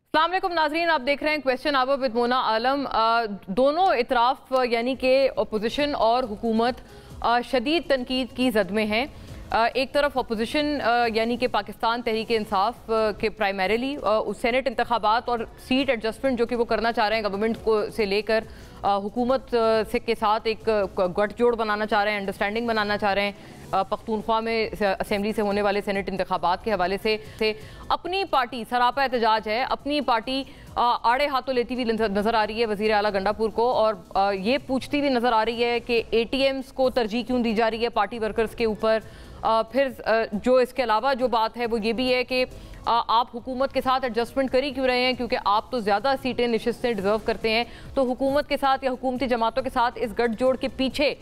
अस्सलाम वालेकुम नाज़रीन, आप देख रहे हैं क्वेश्चन आवर विद मोना आलम। दोनों इतराफ यानी कि अपोजिशन और हुकूमत शदीद तनकीद की जद में हैं। एक तरफ अपोजिशन यानी कि पाकिस्तान तहरीक इंसाफ के प्राइमरीली सेनेट इंतखाबात और सीट एडजस्टमेंट जो कि वो करना चाह रहे हैं गवर्नमेंट को से लेकर हुकूमत से के साथ एक गठजोड़ बनाना चाह रहे हैं, अंडरस्टैंडिंग बनाना चाह रहे हैं। पख्तूनख्वा में असेंबली से होने वाले सेनेट इंतखाबात के हवाले से अपनी पार्टी सरापा एहतजाज है, अपनी पार्टी आड़े हाथों लेती हुई नजर आ रही है वज़ीर आला गंडापुर को, और ये पूछती हुई नजर आ रही है कि ATMs को तरजीह क्यों दी जा रही है पार्टी वर्कर्स के ऊपर। फिर जो इसके अलावा जो बात है वो ये भी है कि आप हुकूमत के साथ एडजस्टमेंट कर ही क्यों रहे हैं, क्योंकि आप तो ज़्यादा सीटें नशिस्तें डिजर्व करते हैं। तो हुकूमत के साथ या हुकूमती जमातों के साथ इस गठजोड़ के पीछे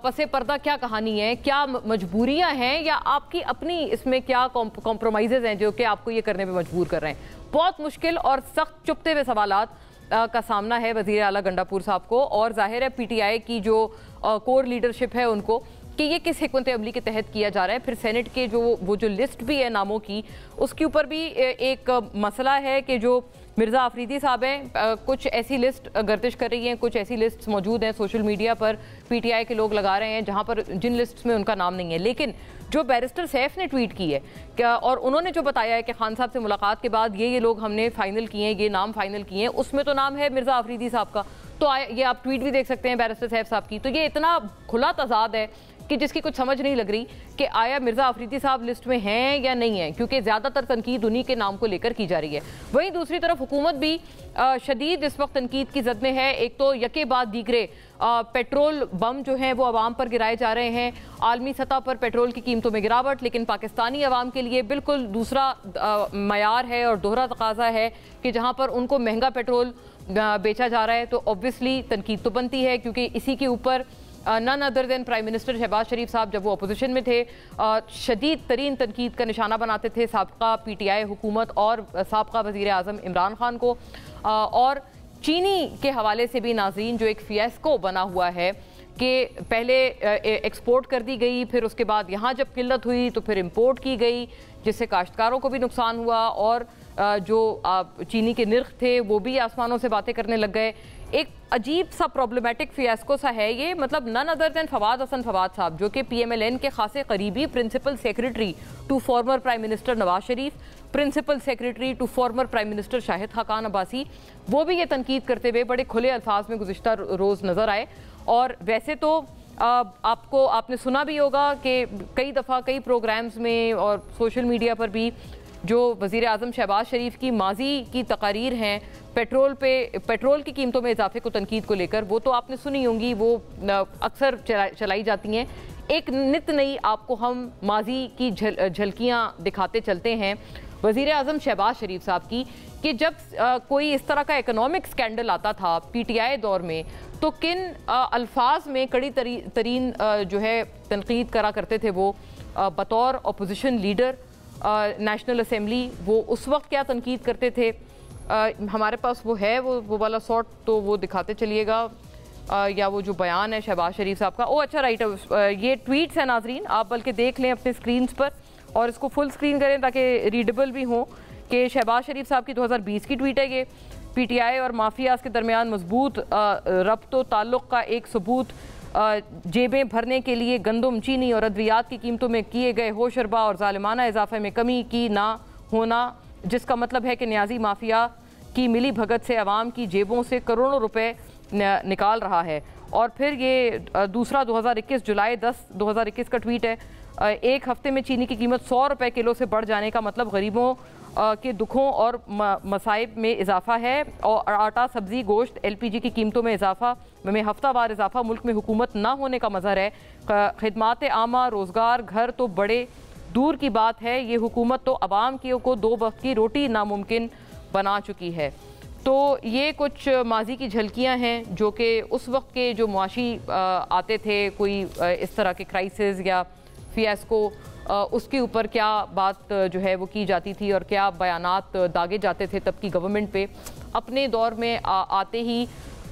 पसे पर्दा क्या कहानी है, क्या मजबूरियां हैं, या आपकी अपनी इसमें क्या कॉम्प्रोमाइज़ेज़ हैं जो कि आपको ये करने पे मजबूर कर रहे हैं। बहुत मुश्किल और सख्त चुपते हुए सवालात का सामना है वज़ीर आला गंडापुर साहब को, और जाहिर है PTI की जो कोर लीडरशिप है उनको कि ये किस हिकमत अमली के तहत किया जा रहा है। फिर सेनेट के वो जो लिस्ट भी है नामों की, उसके ऊपर भी एक मसला है कि जो मिर्ज़ा आफरीदी साहब हैं, कुछ ऐसी लिस्ट गर्दिश कर रही हैं, कुछ ऐसी लिस्ट मौजूद हैं सोशल मीडिया पर PTI के लोग लगा रहे हैं जहां पर जिन लिस्ट्स में उनका नाम नहीं है। लेकिन जो बैरिस्टर सैफ ने ट्वीट की है क्या, और उन्होंने जो बताया है कि खान साहब से मुलाकात के बाद ये लोग हमने फाइनल किए हैं, ये नाम फाइनल किए हैं, उसमें तो नाम है मिर्ज़ा आफरीदी साहब का। तो ये आप ट्वीट भी देख सकते हैं बैरिस्टर सैफ साहब की। तो ये इतना खुला तजाद है कि जिसकी कुछ समझ नहीं लग रही कि आया मिर्ज़ा आफरीदी साहब लिस्ट में हैं या नहीं है, क्योंकि ज़्यादातर तनकीद उन्हीं के नाम को लेकर की जा रही है। वहीं दूसरी तरफ हुकूमत भी शदीद इस वक्त तनकीद की जद में है। एक तो यके बाद दीगरे पेट्रोल बम जो हैं वो आवाम पर गिराए जा रहे हैं, आलमी सतह पर पेट्रोल की कीमतों में गिरावट, लेकिन पाकिस्तानी अवाम के लिए बिल्कुल दूसरा मयार है और दोहरा तकाजा है कि जहाँ पर उनको महंगा पेट्रोल बेचा जा रहा है तो ऑब्वियसली तनकीद तो बनती है, क्योंकि इसी के ऊपर none other than prime minister Shehbaz Sharif साहब जब वो अपोजिशन में थे शदीद तरीन तनकीद का निशाना बनाते थे साबका PTI हुकूमत और साबका वज़ीर आज़म इमरान खान को। और चीनी के हवाले से भी नाज़रीन जो एक फियास्को बना हुआ है कि पहले एक्सपोर्ट कर दी गई, फिर उसके बाद यहाँ जब किल्लत हुई तो फिर इम्पोर्ट की गई, जिससे काश्तकारों को भी नुकसान हुआ, और जो चीनी के निर्ख थे वो भी आसमानों से बातें करने लग गए। एक अजीब सा प्रॉब्लमेटिक फियास्को सा है ये। मतलब none other than Fawad Hassan Fawad sahab जो कि PMLN के खासे करीबी principal secretary to former prime minister Nawaz Sharif, principal secretary to former prime minister Shahid Khaqan Abbasi, वो भी ये तनकीद करते हुए बड़े खुले अल्फाज में गुज़िश्ता रोज़ नज़र आए। और वैसे तो आपने सुना भी होगा कि कई दफ़ा कई प्रोग्राम्स में और सोशल मीडिया पर भी जो वज़ीर आज़म शहबाज शरीफ की माजी की तकारीर हैं पेट्रोल की कीमतों में इजाफे को तनकीद को लेकर, वो तो आपने सुनी होंगी, वो अक्सर चलाई जाती हैं। एक नित नई आपको हम माजी की झलकियाँ दिखाते चलते हैं वज़ीर आज़म शहबाज शरीफ साहब की, कि जब कोई इस तरह का इकोनॉमिक स्कैंडल आता था PTI दौर में तो किन अल्फाज में कड़ी तरीन जो है तनकीद करा करते थे वो बतौर अपोजिशन लीडर नेशनल असेंबली। वो उस वक्त क्या तनकीद करते थे, हमारे पास वो है वो वाला शॉट, तो वो दिखाते चलिएगा, या वो जो बयान है शहबाज शरीफ साहब का। अच्छा राइट, ये ट्वीट्स हैं नाजरीन, आप बल्कि देख लें अपने स्क्रीन पर और इसको फुल स्क्रीन करें ताकि रीडेबल भी हो कि शहबाज शरीफ साहब की 2020 की ट्वीट है ये। PTI और माफियाज के दरमियान मजबूत रब्तो ताल्लुक़ का एक सबूत, जेबें भरने के लिए गंदम, चीनी और अद्वियात की कीमतों में किए गए होशरबा और ज़ालिमाना इजाफे में कमी की ना होना, जिसका मतलब है कि न्याजी माफिया की मिली भगत से अवाम की जेबों से करोड़ों रुपए निकाल रहा है। और फिर ये दूसरा 2021 जुलाई 10 2021 का ट्वीट है। एक हफ्ते में चीनी की कीमत 100 रुपये किलो से बढ़ जाने का मतलब गरीबों के दुखों और मसाइब में इजाफा है, और आटा, सब्जी, गोश्त, LPG की कीमतों में इजाफा में हफ्तावार इजाफा मुल्क में हुकूमत ना होने का मज़हर है। खिदमात आमा, रोज़गार, घर तो बड़े दूर की बात है, ये हुकूमत तो अवाम की को 2 वक्त की रोटी नामुमकिन बना चुकी है। तो ये कुछ माजी की झलकियाँ हैं जो कि उस वक्त के जो मुआशी आते थे, कोई इस तरह के क्राइसिस या फियास्को, उसके ऊपर क्या बात जो है वो की जाती थी और क्या बयानात दागे जाते थे तब की गवर्नमेंट पे। अपने दौर में आते ही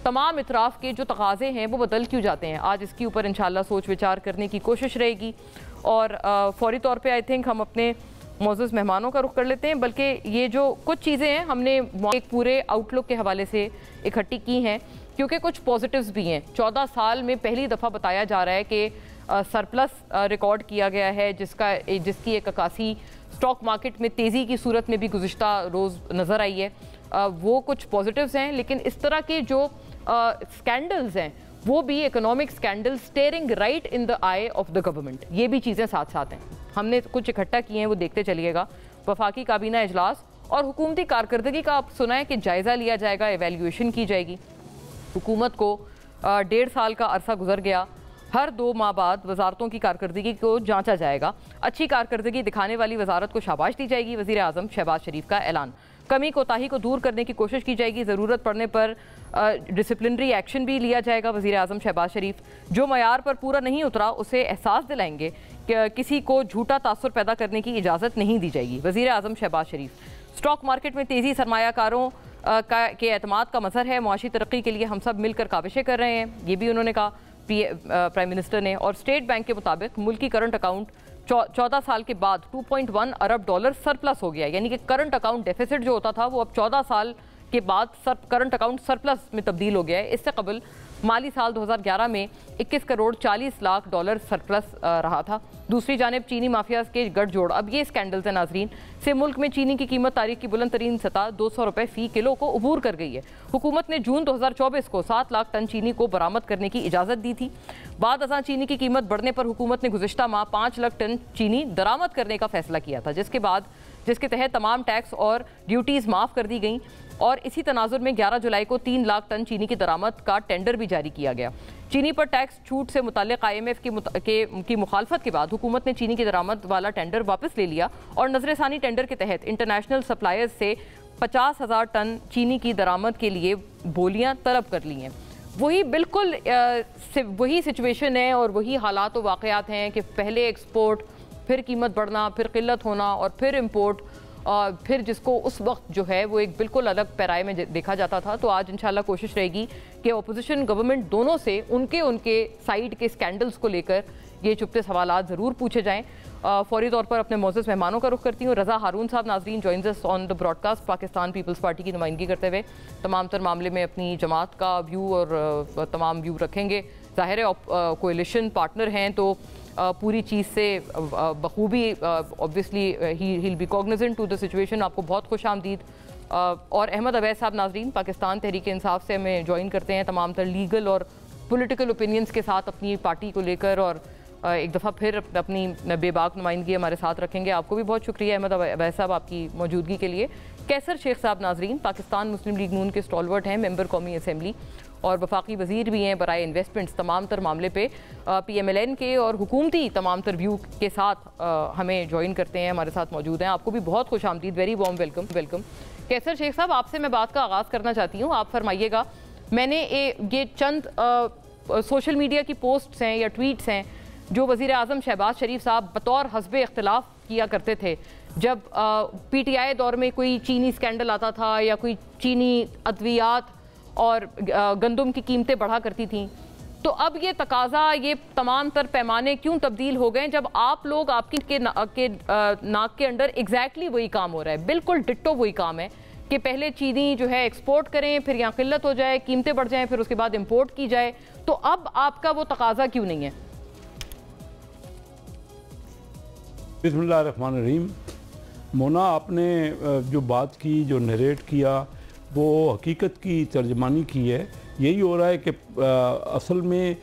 तमाम इतराफ़ के जो तकाज़े हैं वो बदल क्यों जाते हैं, आज इसके ऊपर इंशाल्लाह सोच विचार करने की कोशिश रहेगी। और फौरी तौर पे आई थिंक हम अपने मौजूद मेहमानों का रुख कर लेते हैं, बल्कि ये जो कुछ चीज़ें हैं हमने एक पूरे आउटलुक के हवाले से इकट्ठी की हैं, क्योंकि कुछ पॉजिटिव्स भी हैं। 14 साल में पहली दफ़ा बताया जा रहा है कि सरप्लस रिकॉर्ड किया गया है, जिसकी एक अक्कासी स्टॉक मार्केट में तेज़ी की सूरत में भी गुज़िश्ता रोज़ नज़र आई है। वो कुछ पॉजिटिव्स हैं, लेकिन इस तरह के जो स्कैंडल्स हैं वो भी economic scandal steering right in the I of the government, ये भी चीज़ें साथ साथ हैं। हमने कुछ इकट्ठा किए हैं, वो देखते चलिएगा। वफाकी काबीना इजलास और हुकूमती कारकर्दगी का आप सुना है कि जायज़ा लिया जाएगा, एवेल्यूएशन की जाएगी। हुकूमत को 1.5 साल का अरसा गुजर गया, हर 2 माह बाद वजारतों की कारकर्दगी को जांचा जाएगा। अच्छी कारकर्दगी दिखाने वाली वजारत को शाबाश दी जाएगी। वज़ीर आज़म शहबाज शरीफ का ऐलान। कमी कोताही को दूर करने की कोशिश की जाएगी, ज़रूरत पड़ने पर डिसिप्लिनरी एक्शन भी लिया जाएगा। वज़ीर आज़म शहबाज शरीफ जो मयार पर पूरा नहीं उतरा उसे एहसास दिलाएंगे कि किसी को झूठा तासुर पैदा करने की इजाज़त नहीं दी जाएगी। वज़ीर आज़म शहबाज शरीफ। स्टॉक मार्केट में तेज़ी सरमायाकारों के एतमाद का मज़हर है, मुआशी तरक्की के लिए हम सब मिलकर काविशें कर रहे हैं, ये भी उन्होंने कहा प्राइम मिनिस्टर ने। और स्टेट बैंक के मुताबिक मुल्की करंट अकाउंट 14 साल के बाद 2.1 अरब डॉलर सरप्लस हो गया, यानी कि करंट अकाउंट डेफिसिट जो होता था वो अब 14 साल के बाद करंट अकाउंट सरप्लस में तब्दील हो गया है। इससे कबल माली साल 2011 में 21 करोड़ 40 लाख डॉलर सरप्लस रहा था। दूसरी जानिब चीनी माफिया के गठजोड़, अब ये स्कैंडल्स हैं नाजरीन, से मुल्क में चीनी की कीमत तारीख की बुलंद तरीन सतह 200 रुपये फ़ी किलो को अबूर कर गई है। हुकूमत ने जून 2024 को 7 लाख टन चीनी को बरामद करने की इजाज़त दी थी। बाद अज़ां चीनी की कीमत बढ़ने पर हुकूमत ने गुज़िश्ता माह 5 लाख टन चीनी दरामद करने का फैसला किया था, जिसके तहत तमाम टैक्स और ड्यूटीज़ माफ़ कर दी गई। और इसी तनाजुर में 11 जुलाई को 3 लाख टन चीनी की दरामद का टेंडर भी जारी किया गया। चीनी पर टैक्स छूट से मुताल्लिक़ IMF की मुखालफत के बाद हुकूमत ने चीनी की दरामद वाला टेंडर वापस ले लिया और नजरसानी टेंडर के तहत इंटरनेशनल सप्लायर्स से 50,000 टन चीनी की दरामद के लिए बोलियां तलब कर ली हैं। वही बिल्कुल वही सिचुएशन है और वही हालात व वाक़यात हैं कि पहले एक्सपोर्ट, फिर कीमत बढ़ना, फिर किल्लत होना और फिर इम्पोर्ट, फिर जिसको उस वक्त जो है वो एक बिल्कुल अलग पैराए में देखा जाता था। तो आज इंशाल्लाह कोशिश रहेगी कि अपोजिशन गवर्नमेंट दोनों से उनके साइड के स्कैंडल्स को लेकर ये चुपते सवालात ज़रूर पूछे जाएँ। फौरी तौर पर अपने मौजूद मेहमानों का रुख करती हूँ। रज़ा हारून साहब नाज़रीन joins us on the broadcast, Pakistan Peoples Party की नुमाइंदगी करते हुए तमाम तर मामले में अपनी जमात का व्यू और तमाम व्यू रखेंगे। ज़ाहिर है कोalition पार्टनर हैं तो पूरी चीज़ से बखूबी obviously he will be cognizant to the situation. आपको बहुत खुश आमदीद। और अहमद अवैस साहब नाजरीन पाकिस्तान तहरीक इंसाफ से हमें ज्वाइन करते हैं, तमाम तर लीगल और पॉलिटिकल ओपिनियंस के साथ अपनी पार्टी को लेकर, और एक दफ़ा फिर अपनी बेबाक नुमाइंदगी हमारे साथ रखेंगे। आपको भी बहुत शुक्रिया अहमद अवैस साहब आपकी मौजूदगी के लिए। कैसर शेख साहब नाजरीन पाकिस्तान मुस्लिम लीग नून के स्टॉलवर्ट हैं, मेंबर कौमी असम्बली और वफाकी वज़ीर भी हैं बराए इन्वेस्टमेंट्स। तमाम तर मामले पे PMLN के और हुकूमती तमाम तर व्यू के साथ हमें ज्वाइन करते हैं, हमारे साथ मौजूद हैं। आपको भी बहुत खुश आमदीद, वेरी वार्म वेलकम। कैसर शेख साहब आपसे मैं बात का आगाज़ करना चाहती हूँ, आप फरमाइएगा। मैंने ये चंद सोशल मीडिया की पोस्ट्स हैं या ट्वीट्स हैं जो वज़ीर आज़म शहबाज शरीफ साहब बतौर हस्बे इख्तिलाफ किया करते थे जब PTI दौर में कोई चीनी स्कैंडल आता था या कोई चीनी अद्वियात और गंदम की कीमतें बढ़ा करती थीं। तो अब ये तकाजा, ये तमाम तर पैमाने क्यों तब्दील हो गए जब आप लोग आपकी नाक के अंडर एग्जैक्टली वही काम हो रहा है, बिल्कुल डिट्टो वही काम है कि पहले चीनी जो है एक्सपोर्ट करें, फिर यहाँ किल्लत हो जाए, कीमतें बढ़ जाएं, फिर उसके बाद इम्पोर्ट की जाए। तो अब आपका वो तकाजा क्यों नहीं है? बिस्मिल्लाहिर्रहमानिर्रहीम। मोना, आपने जो बात की, जो नरेट किया, वो हकीकत की तर्जमानी की है। यही हो रहा है कि असल में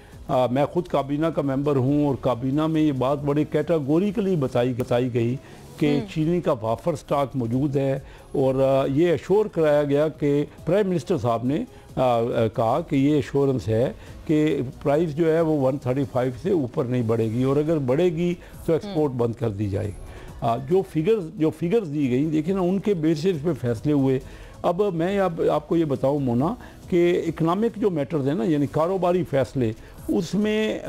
मैं ख़ुद काबीना का मेंबर हूँ और काबीना में ये बात बड़े कैटेगोरिकली बताई गई कि चीनी का वाफर स्टॉक मौजूद है और ये एश्योर कराया गया कि प्राइम मिनिस्टर साहब ने कहा कि ये एश्योरेंस है कि प्राइस जो है वो 135 से ऊपर नहीं बढ़ेगी और अगर बढ़ेगी तो एक्सपोर्ट बंद कर दी जाएगी। जो फिगर्स दी गई, देखिए ना, उनके बेसिस पे फैसले हुए। अब मैं आपको ये बताऊं मोना कि इकनॉमिक जो मैटर्स है ना, यानी कारोबारी फैसले, उसमें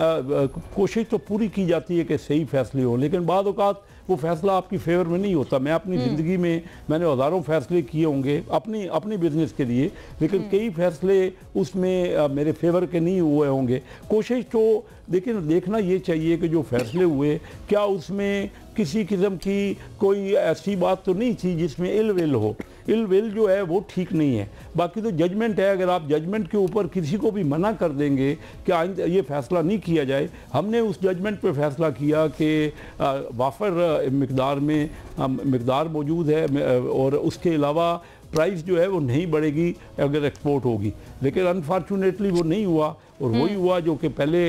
कोशिश तो पूरी की जाती है कि सही फैसले हो, लेकिन बाद औक़ात वो फैसला आपकी फेवर में नहीं होता। मैं अपनी ज़िंदगी में मैंने हज़ारों फैसले किए होंगे अपनी बिजनेस के लिए, लेकिन कई फैसले उसमें मेरे फेवर के नहीं हुए होंगे। कोशिश तो देखिए देखना ये चाहिए कि जो फैसले हुए क्या उसमें किसी किस्म की कोई ऐसी बात तो नहीं थी जिसमें इल विल हो। इल विल जो है वो ठीक नहीं है। बाकी तो जजमेंट है, अगर आप जजमेंट के ऊपर किसी को भी मना कर देंगे कि आइंदा ये फैसला नहीं किया जाए, हमने उस जजमेंट पे फैसला किया कि वाफर मिकदार मौजूद है और उसके अलावा प्राइस जो है वो नहीं बढ़ेगी अगर एक्सपोर्ट होगी, लेकिन अनफॉर्चुनेटली वो नहीं हुआ और वही हुआ जो कि पहले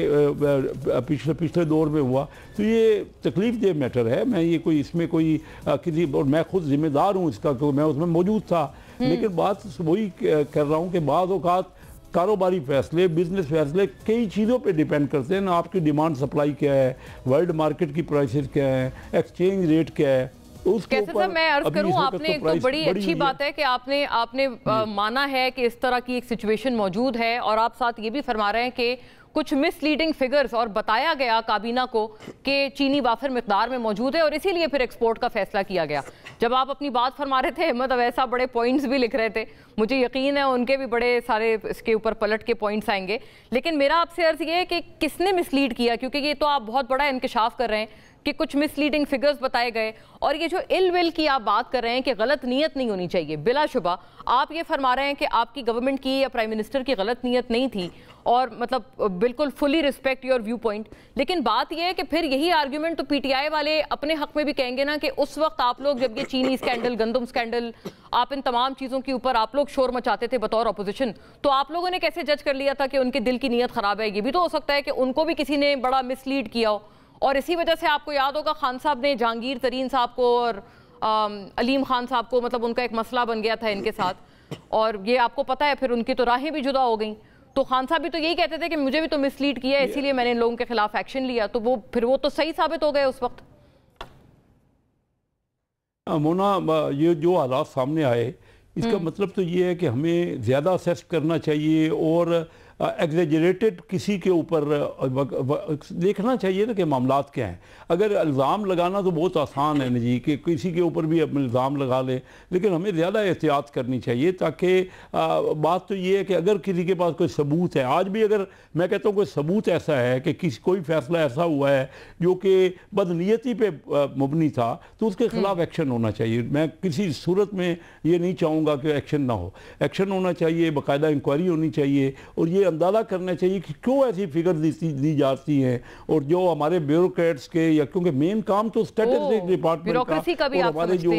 पिछले दौर में हुआ। तो ये तकलीफ दे मैटर है। मैं ये कोई इसमें कोई किसी, और मैं खुद जिम्मेदार हूँ इसका क्योंकि मैं उसमें मौजूद था, लेकिन बात वही कर रहा हूँ कि बाद औक़ात कारोबारी फैसले, बिजनेस फैसले कई चीज़ों पे डिपेंड करते हैं ना। आपकी डिमांड सप्लाई क्या है, वर्ल्ड मार्केट की प्राइसेस क्या है, एक्सचेंज रेट क्या है, कैसे सर मैं अर्ज करूं, आपने एक तो बड़ी अच्छी बात है कि आपने माना है कि इस तरह की एक सिचुएशन मौजूद है, और आप साथ ये भी फरमा रहे हैं कि कुछ मिसलीडिंग फिगर्स और बताया गया काबीना को कि चीनी वाफिर मिकदार में मौजूद है और इसीलिए फिर एक्सपोर्ट का फैसला किया गया। जब आप अपनी बात फरमा रहे थे अहमद अवैसा बड़े पॉइंट्स भी लिख रहे थे, मुझे यकीन है उनके भी बड़े सारे इसके ऊपर पलट के पॉइंट्स आएंगे, लेकिन मेरा आपसे अर्ज ये है कि किसने मिसलीड किया, क्योंकि ये तो आप बहुत बड़ा इंकशाफ कर रहे हैं कि कुछ मिसलीडिंग फिगर्स बताए गए, और ये जो इल विल की आप बात कर रहे हैं कि गलत नीयत नहीं होनी चाहिए, बिलाशुबा आप ये फरमा रहे हैं कि आपकी गवर्नमेंट की या प्राइम मिनिस्टर की गलत नीयत नहीं थी, और मतलब बिल्कुल fully respect your view point. लेकिन बात यह है कि फिर यही आर्ग्यूमेंट तो पीटीआई वाले अपने हक में भी कहेंगे ना कि उस वक्त आप लोग जब ये चीनी स्कैंडल, गंदम स्कैंडल, आप इन तमाम चीज़ों के ऊपर आप लोग शोर मचाते थे बतौर अपोजिशन, तो आप लोगों ने कैसे जज कर लिया था कि उनके दिल की नीयत ख़राब है? ये भी तो हो सकता है कि उनको भी किसी ने बड़ा मिसलीड किया हो, और इसी वजह से आपको याद होगा खान साहब ने जहांगीर तरीन साहब को और अलीम खान साहब को, मतलब उनका एक मसला बन गया था इनके साथ, और ये आपको पता है फिर उनकी तो राहें भी जुदा हो गई। तो खान साहब भी तो यही कहते थे कि मुझे भी तो मिसलीड किया, इसीलिए मैंने इन लोगों के खिलाफ एक्शन लिया, तो वो तो सही साबित हो गए उस वक्त। मोना, ये जो हालात सामने आए इसका मतलब तो ये है कि हमें ज़्यादा असेस करना चाहिए और एग्जेजरेटेड किसी के ऊपर देखना चाहिए ना कि मामलात क्या हैं। अगर इल्ज़ाम लगाना तो बहुत आसान है ना जी, कि किसी के ऊपर भी अपने इल्ज़ाम लगा ले, लेकिन हमें ज़्यादा एहतियात करनी चाहिए, ताकि बात तो ये है कि अगर किसी के पास कोई सबूत है, आज भी अगर मैं कहता हूँ कोई सबूत ऐसा है कि कोई फैसला ऐसा हुआ है जो कि बदनीयती पे मुबनी था, तो उसके खिलाफ एक्शन होना चाहिए। मैं किसी सूरत में ये नहीं चाहूँगा कि एक्शन ना हो, एक्शन होना चाहिए, बाकायदा इंक्वायरी होनी चाहिए, और ये अंदाज़ा करना चाहिए कि क्यों ऐसी फिगर दी जाती हैं, और जो हमारे ब्यूरोक्रेट्स के, या क्योंकि मेन काम तो स्टैटिस्टिक्स डिपार्टमेंट का और हमारे जो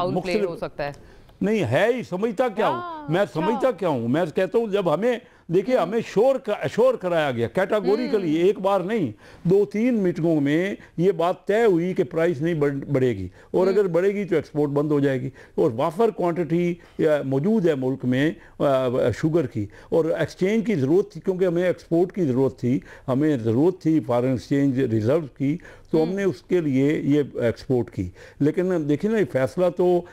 मुख्तलिफ हो सकता है नहीं है ही, समझता क्या हूँ मैं, समझता क्या हूँ मैं, कहता हूँ जब हमें देखिए हमें अश्योर कराया गया कैटेगोरिकली, एक बार नहीं 2-3 मीटिंगों में ये बात तय हुई कि प्राइस नहीं बढ़ेगी, और अगर बढ़ेगी तो एक्सपोर्ट बंद हो जाएगी, और वाफर क्वांटिटी मौजूद है मुल्क में शुगर की, और एक्सचेंज की ज़रूरत थी क्योंकि हमें एक्सपोर्ट की ज़रूरत थी, हमें ज़रूरत थी फॉरेन एक्सचेंज रिजर्व की, तो हमने उसके लिए ये एक्सपोर्ट की। लेकिन देखिए ना, फैसला तो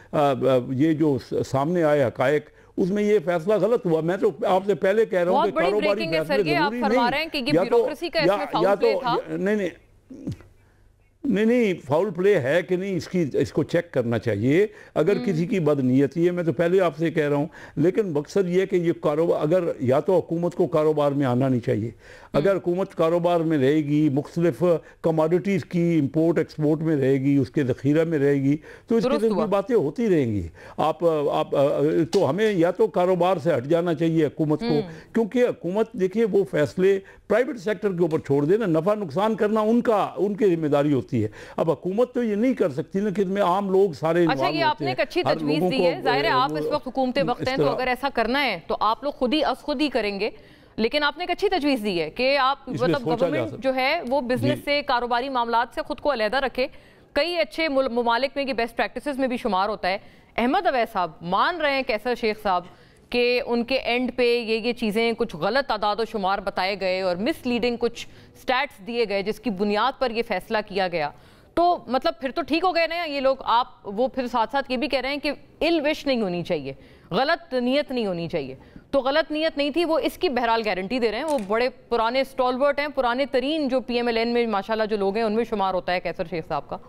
ये जो सामने आए हकायक, उसमें ये फैसला गलत हुआ। मैं तो आपसे पहले कह रहा हूँ कि कारोबारी फैसले जरूरी नहीं, या तो नहीं फाउल प्ले है कि नहीं, इसको चेक करना चाहिए। अगर किसी की बदनीयती है, मैं तो पहले आपसे कह रहा हूँ, लेकिन मकसद ये कि ये कारोबार, अगर या तो हुकूमत को कारोबार में आना नहीं चाहिए, अगर हुकूमत कारोबार में रहेगी, मुख्तलिफ कमोडिटीज़ की इंपोर्ट एक्सपोर्ट में रहेगी, उसके ज़ख़ीरा में रहेगी, तो इस किस्म की बातें होती रहेंगी। आप तो हमें या तो कारोबार से हट जाना चाहिए हुकूमत को, क्योंकि हुकूमत देखिए वो फैसले प्राइवेट सेक्टर के ऊपर छोड़ देना, नफ़ा नुकसान करना उनकी जिम्मेदारी होती है। अब हुकूमत तो ये नहीं कर सकती ना कि इसमें आम लोग सारे। अच्छा, ये आपने एक अच्छी तजवीज़ दी है, जाहिर है आप इस वक्त हुकूमत वक्त हैं, तो अगर ऐसा करना है तो आप लोग खुद ही करेंगे, लेकिन आपने एक अच्छी तजवीज़ दी है कि आप मतलब गवर्नमेंट जो है वो बिजनेस से, कारोबारी मामलात से खुद को अलहदा रखे। कई अच्छे मुमालिक में कि बेस्ट प्रैक्टिसेस में भी शुमार होता है। अहमद अवैस साहब मान रहे हैं कैसर शेख साहब कि उनके एंड पे ये चीज़ें कुछ गलत आदाद और शुमार बताए गए और मिसलीडिंग कुछ स्टैट्स दिए गए जिसकी बुनियाद पर ये फैसला किया गया, तो मतलब फिर तो ठीक हो गए ना ये लोग। आप वो फिर साथ साथ ये भी कह रहे हैं कि इल विश नहीं होनी चाहिए, गलत नीयत नहीं होनी चाहिए, तो गलत नीयत नहीं थी वो, इसकी बहरहाल गारंटी दे रहे हैं। वो बड़े पुराने स्टॉलवर्ट हैं, पुराने तरीन जो PMLN में माशाल्लाह जो लोग हैं उनमें शुमार होता है कैसर शेख साहब का,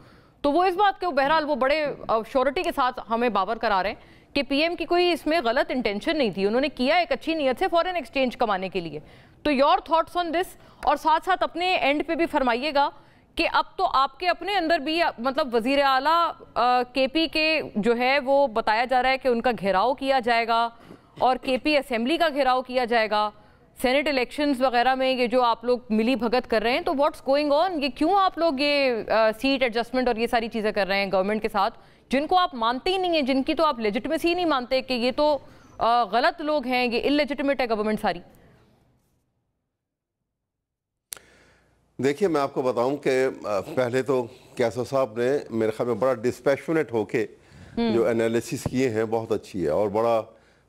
तो वो इस बात के बहरहाल वो बड़े श्योरिटी के साथ हमें बावर करा रहे हैं कि पीएम की कोई इसमें गलत इंटेंशन नहीं थी, उन्होंने किया एक अच्छी नीयत से फॉरेन एक्सचेंज कमाने के लिए। तो योर थॉट्स ऑन दिस, और साथ साथ अपने एंड पे भी फरमाइएगा कि अब तो आपके अपने अंदर भी मतलब वजीर आला केपी के जो है वो बताया जा रहा है कि उनका घेराव किया जाएगा और केपी असेंबली का घेराव किया जाएगा, सेनेट इलेक्शंस वगैरह में ये जो आप लोग मिली भगत कर रहे हैं, तो व्हाट्स गोइंग ऑन? ये क्यों आप लोग ये सीट एडजस्टमेंट और ये सारी चीज़ें कर रहे हैं गवर्नमेंट के साथ, जिनको आप मानते ही नहीं हैं, जिनकी तो आप लेजिटिमेसी ही नहीं मानते कि ये तो गलत लोग हैं, ये इलेजिटिमेट है गवर्नमेंट सारी? देखिए, मैं आपको बताऊं कि पहले तो कैसो साहब ने मेरे ख्याल में बड़ा डिस्पैशनेट होके जो एनालिसिस किए हैं बहुत अच्छी है, और बड़ा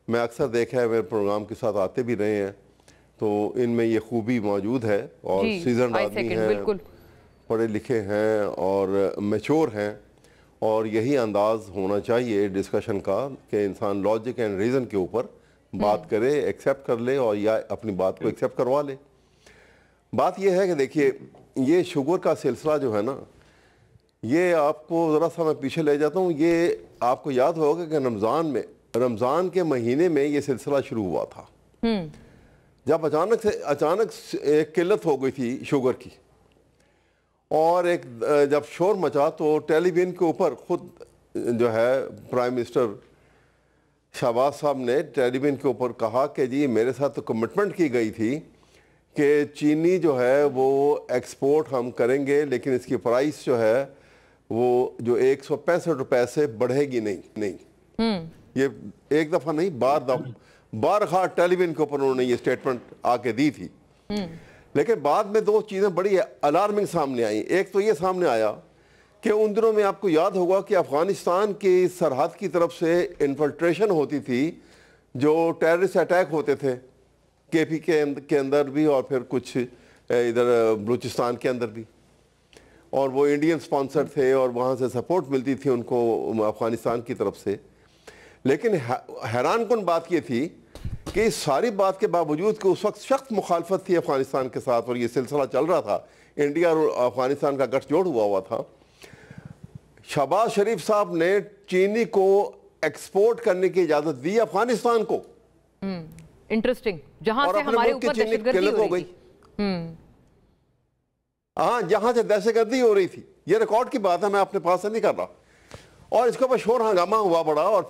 मैं अक्सर देखा है, मेरे प्रोग्राम के साथ आते भी रहे हैं, तो इनमें ये खूबी मौजूद है। और सीजन आदमी हैं, पढ़े लिखे हैं और मैच्योर हैं, और यही अंदाज होना चाहिए डिस्कशन का कि इंसान लॉजिक एंड रीज़न के ऊपर बात करे, एक्सेप्ट कर ले और या अपनी बात को एक्सेप्ट करवा ले। बात यह है कि देखिए, ये शुगर का सिलसिला जो है ना, ये आपको ज़रा सा मैं पीछे ले जाता हूँ। ये आपको याद होगा कि रमज़ान के महीने में ये सिलसिला शुरू हुआ था, जब अचानक एक किल्लत हो गई थी शुगर की, और एक जब शोर मचा तो टेलीविजन के ऊपर खुद जो है प्राइम मिनिस्टर शहबाज साहब ने टेलीविजन के ऊपर कहा कि जी मेरे साथ तो कमिटमेंट की गई थी कि चीनी जो है वो एक्सपोर्ट हम करेंगे, लेकिन इसकी प्राइस जो है वो जो 165 रुपए से बढ़ेगी नहीं। ये एक दफ़ा नहीं, बार टेलीविजन के ऊपर उन्होंने ये स्टेटमेंट आके दी थी। लेकिन बाद में दो चीज़ें बड़ी अलार्मिंग सामने आई। एक तो ये सामने आया कि उन दिनों में आपको याद होगा कि अफ़गानिस्तान की सरहद की तरफ से इन्फिल्ट्रेशन होती थी, जो टेररिस्ट अटैक होते थे केपी के अंदर भी और फिर कुछ इधर बलूचिस्तान के अंदर भी, और वो इंडियन स्पॉन्सर थे और वहाँ से सपोर्ट मिलती थी उनको अफ़गानिस्तान की तरफ से। लेकिन हैरानकुन बात ये थी कि इस सारी बात के बावजूद कि उस वक्त सख्त मुखालफत थी अफ़गानिस्तान के साथ और ये सिलसिला चल रहा था, इंडिया और अफ़गानिस्तान का गठजोड़ हुआ था, शहबाज शरीफ साहब ने चीनी को एक्सपोर्ट करने की इजाज़त दी अफ़गानिस्तान को। इंटरेस्टिंग, जहां से हमारे ऊपर दहशतगर्दी हो गई। हाँ, जहां से दहशतगर्दी हो रही थी, ये रिकॉर्ड की बात है, मैं अपने पास से नहीं कर रहा। और इसके ऊपर शोर हंगामा हुआ बड़ा, और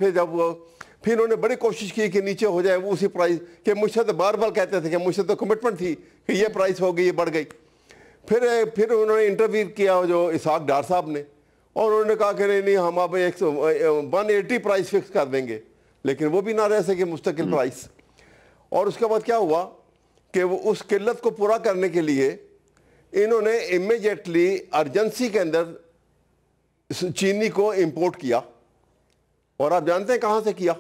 फिर उन्होंने बड़ी कोशिश की कि नीचे हो जाए वो उसी प्राइस के। मुझसे तो बार बार कहते थे कि मुझसे तो कमिटमेंट थी कि ये प्राइस हो गई, ये बढ़ गई। फिर उन्होंने इंटरव्यू किया जो इसहाक डार साहब ने, और उन्होंने कहा कि नहीं हम अब 180 प्राइस फिक्स कर देंगे, लेकिन वो भी ना रह सके मुस्तकिल प्राइस। और उसके बाद क्या हुआ कि वो उस किल्लत को पूरा करने के लिए इन्होंने इमीडिएटली अर्जेंसी के अंदर चीनी को इंपोर्ट किया, और आप जानते हैं कहां से किया?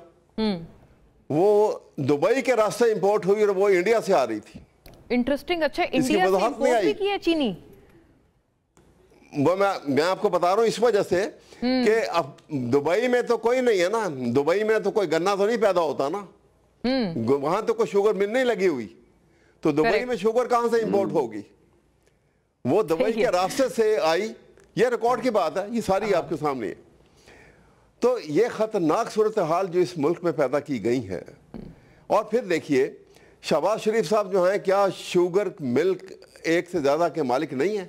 वो दुबई के रास्ते इंपोर्ट हुई और वो इंडिया से आ रही थी। इंटरेस्टिंग। अच्छा, इंडिया से इंपोर्ट भी किया चीनी? वो मैं आपको बता रहा हूं इस वजह से कि अब दुबई में तो कोई नहीं है ना, दुबई में तो कोई गन्ना तो नहीं पैदा होता ना, वहां तो कोई शुगर मिल नहीं लगी हुई, तो दुबई में शुगर कहां से इंपोर्ट होगी? वो दुबई के रास्ते से आई। ये रिकॉर्ड की बात है, ये सारी आपके सामने है। तो ये खतरनाक सूरत हाल जो इस मुल्क में पैदा की गई है। और फिर देखिए, शहबाज शरीफ साहब जो हैं, क्या शुगर मिल्क एक से ज्यादा के मालिक नहीं है?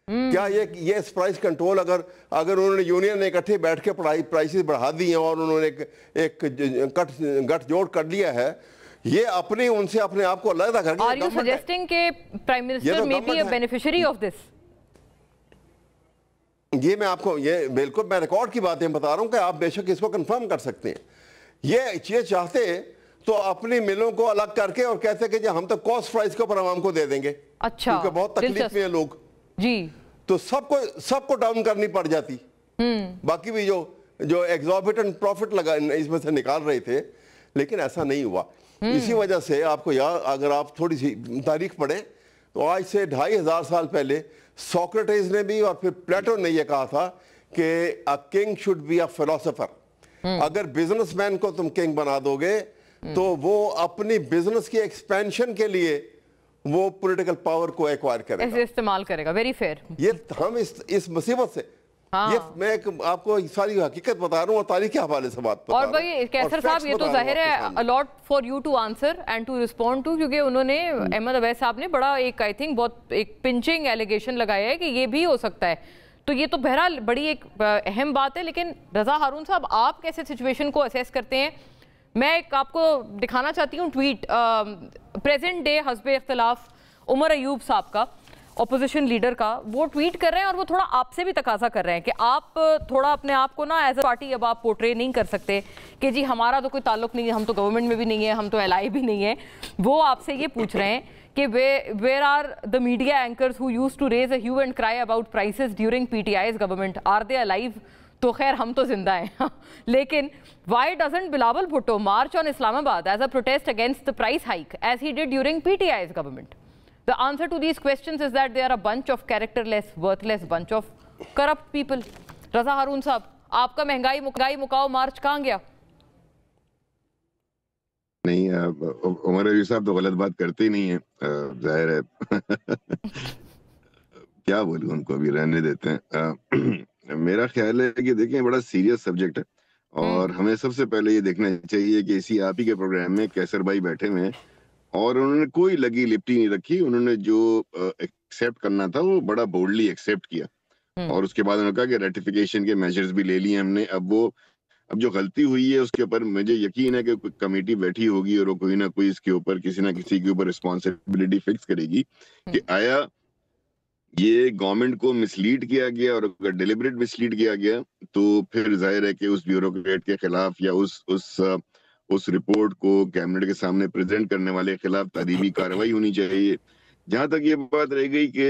क्या ये प्राइस कंट्रोल अगर उन्होंने यूनियन ने इकट्ठे बैठ के प्राइसेस बढ़ा दी हैं और उन्होंने एक गठजोड़ कर लिया है, ये उनसे अपने आप को अलग करके, Are you suggesting कि prime minister may be a beneficiary of this? ये मैं आपको बिल्कुल मैं रिकॉर्ड की बातें बता रहा हूं कि आप बेशक इसको कंफर्म कर सकते हैं। ये चाहते तो अपनी मिलों को अलग करके और कहते कि हम तो कॉस्ट प्राइस के ऊपर आवाम को दे देंगे। अच्छा, क्योंकि बहुत तकलीफ में है लोग जी, तो सबको डाउन करनी पड़ जाती। बाकी भी जो एग्जॉर्बिटेंट प्रॉफिट लगा इसमें से निकाल रहे थे, लेकिन ऐसा नहीं हुआ। इसी वजह से आपको याद, अगर आप थोड़ी सी तारीख पढ़ें तो आज से 2500 साल पहले सोक्रेटिस ने भी और फिर प्लेटो ने यह कहा था कि a king should be a philosopher. अगर बिजनेसमैन को तुम किंग बना दोगे तो वो अपनी बिजनेस की एक्सपेंशन के लिए वो पॉलिटिकल पावर को एक्वायर करेगा, ऐसे इस्तेमाल करेगा। Very fair. ये हम इस मुसीबत से हाँ। ये मैं आपको सारी हकीकत बता रहा हूँ और तारीख के हवाले से बात बता और भाई कैसर साहब, ये तो जाहिर है a lot for you to answer and to respond to, क्योंकि उन्होंने अहमद अवैध साहब ने बड़ा एक आई थिंक बहुत एक पिंचिंग एलिगेशन लगाया है कि ये भी हो सकता है। तो ये तो बहरहाल बड़ी एक अहम बात है। लेकिन रजा हारून साहब, आप कैसे सिचुएशन को असेस करते हैं? मैं एक आपको दिखाना चाहती हूँ ट्वीट, प्रेजेंट डे हस्बे इख्तिलाफ उमर अयूब साहब का, ऑपोजिशन लीडर का। वो ट्वीट कर रहे हैं और वो थोड़ा आपसे भी तकाजा कर रहे हैं कि आप थोड़ा अपने आप को ना एज अ पार्टी अब आप पोर्ट्रे नहीं कर सकते कि जी हमारा तो कोई ताल्लुक नहीं है, हम तो गवर्नमेंट में भी नहीं है, हम तो एलआई भी नहीं है। वो आपसे ये पूछ रहे हैं कि where are the media anchors who used to raise a hue and cry about prices during PTI's government, are they alive? तो खैर हम तो जिंदा हैं लेकिन why doesn't Bilawal Bhutto march on Islamabad as a protest against the price hike as he did during PTI's government? The answer to these questions is that they are a bunch of characterless, worthless bunch of corrupt people. रजा हारून साहब, आपका महंगाई macaw मार्च कहाँ गया? नहीं, उमर अली साहब तो गलत बात करते ही नहीं है, जाहिर है क्या बोलूं, उनको अभी रहने देते हैं। मेरा ख्याल है कि देखें, बड़ा सीरियस सब्जेक्ट है और हमें सबसे पहले ये देखना चाहिए कि इसी आप ही के प्रोग्राम में कैसर भाई बैठे हुए हैं और उन्होंने कोई लगी लिपटी नहीं रखी। उन्होंने जो एक्सेप्ट करना था वो बड़ा बोल्डली एक्सेप्ट किया और उसके बाद उन्होंने कहा कि रेटिफिकेशन के मेजर्स भी ले लिए हमने। अब जो गलती हुई है उसके ऊपर मुझे यकीन है कि कोई कमेटी बैठी होगी और वो कोई ना कोई इसके ऊपर किसी ना किसी के ऊपर रिस्पॉन्सिबिलिटी फिक्स करेगी कि आया ये गवर्नमेंट को मिसलीड किया गया, और अगर डिलिबरेट मिसलीड किया गया तो फिर जाहिर है कि उस ब्यूरोक्रेट के खिलाफ या उस रिपोर्ट को कैबिनेट के सामने प्रेजेंट करने वाले के खिलाफ तारीबी कार्रवाई होनी चाहिए। जहां तक ये बात रह गई कि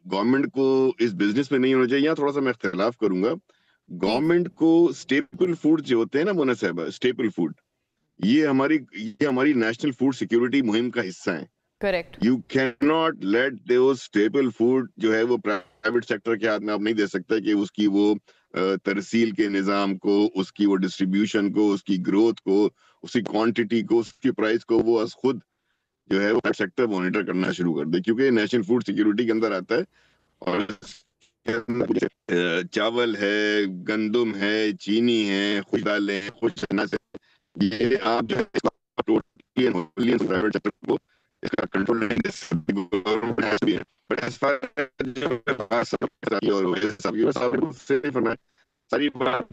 गवर्नमेंट को इस बिजनेस में नहीं होना चाहिए, यहाँ थोड़ा सा मैं इख्तिलाफ करूंगा। गवर्नमेंट को स्टेपल फूड जो होते हैं ना मोना साहब, स्टेपल फूड, ये हमारी नेशनल फूड सिक्योरिटी मुहिम का हिस्सा है। Correct. You can not let those staple food जो है वो प्राइवेट सेक्टर के हाथ में आप नहीं दे सकते कि उसकी वो तरसील के निजाम को, उसकी वो डिस्ट्रीब्यूशन को, उसकी ग्रोथ को, उसकी क्वांटिटी को, उसकी प्राइस को वो खुद जो है वो सेक्टर मॉनिटर करना शुरू कर दे, क्योंकि नेशनल फूड सिक्योरिटी के अंदर आता है। और चावल है, गंदम है, चीनी है, खुश दालें हैं, खुश अनाज है, ये आप जो है प्राइवेट सेक्टर को इसका कंट्रोल नहीं दे सकते। बट एज फार सारी बात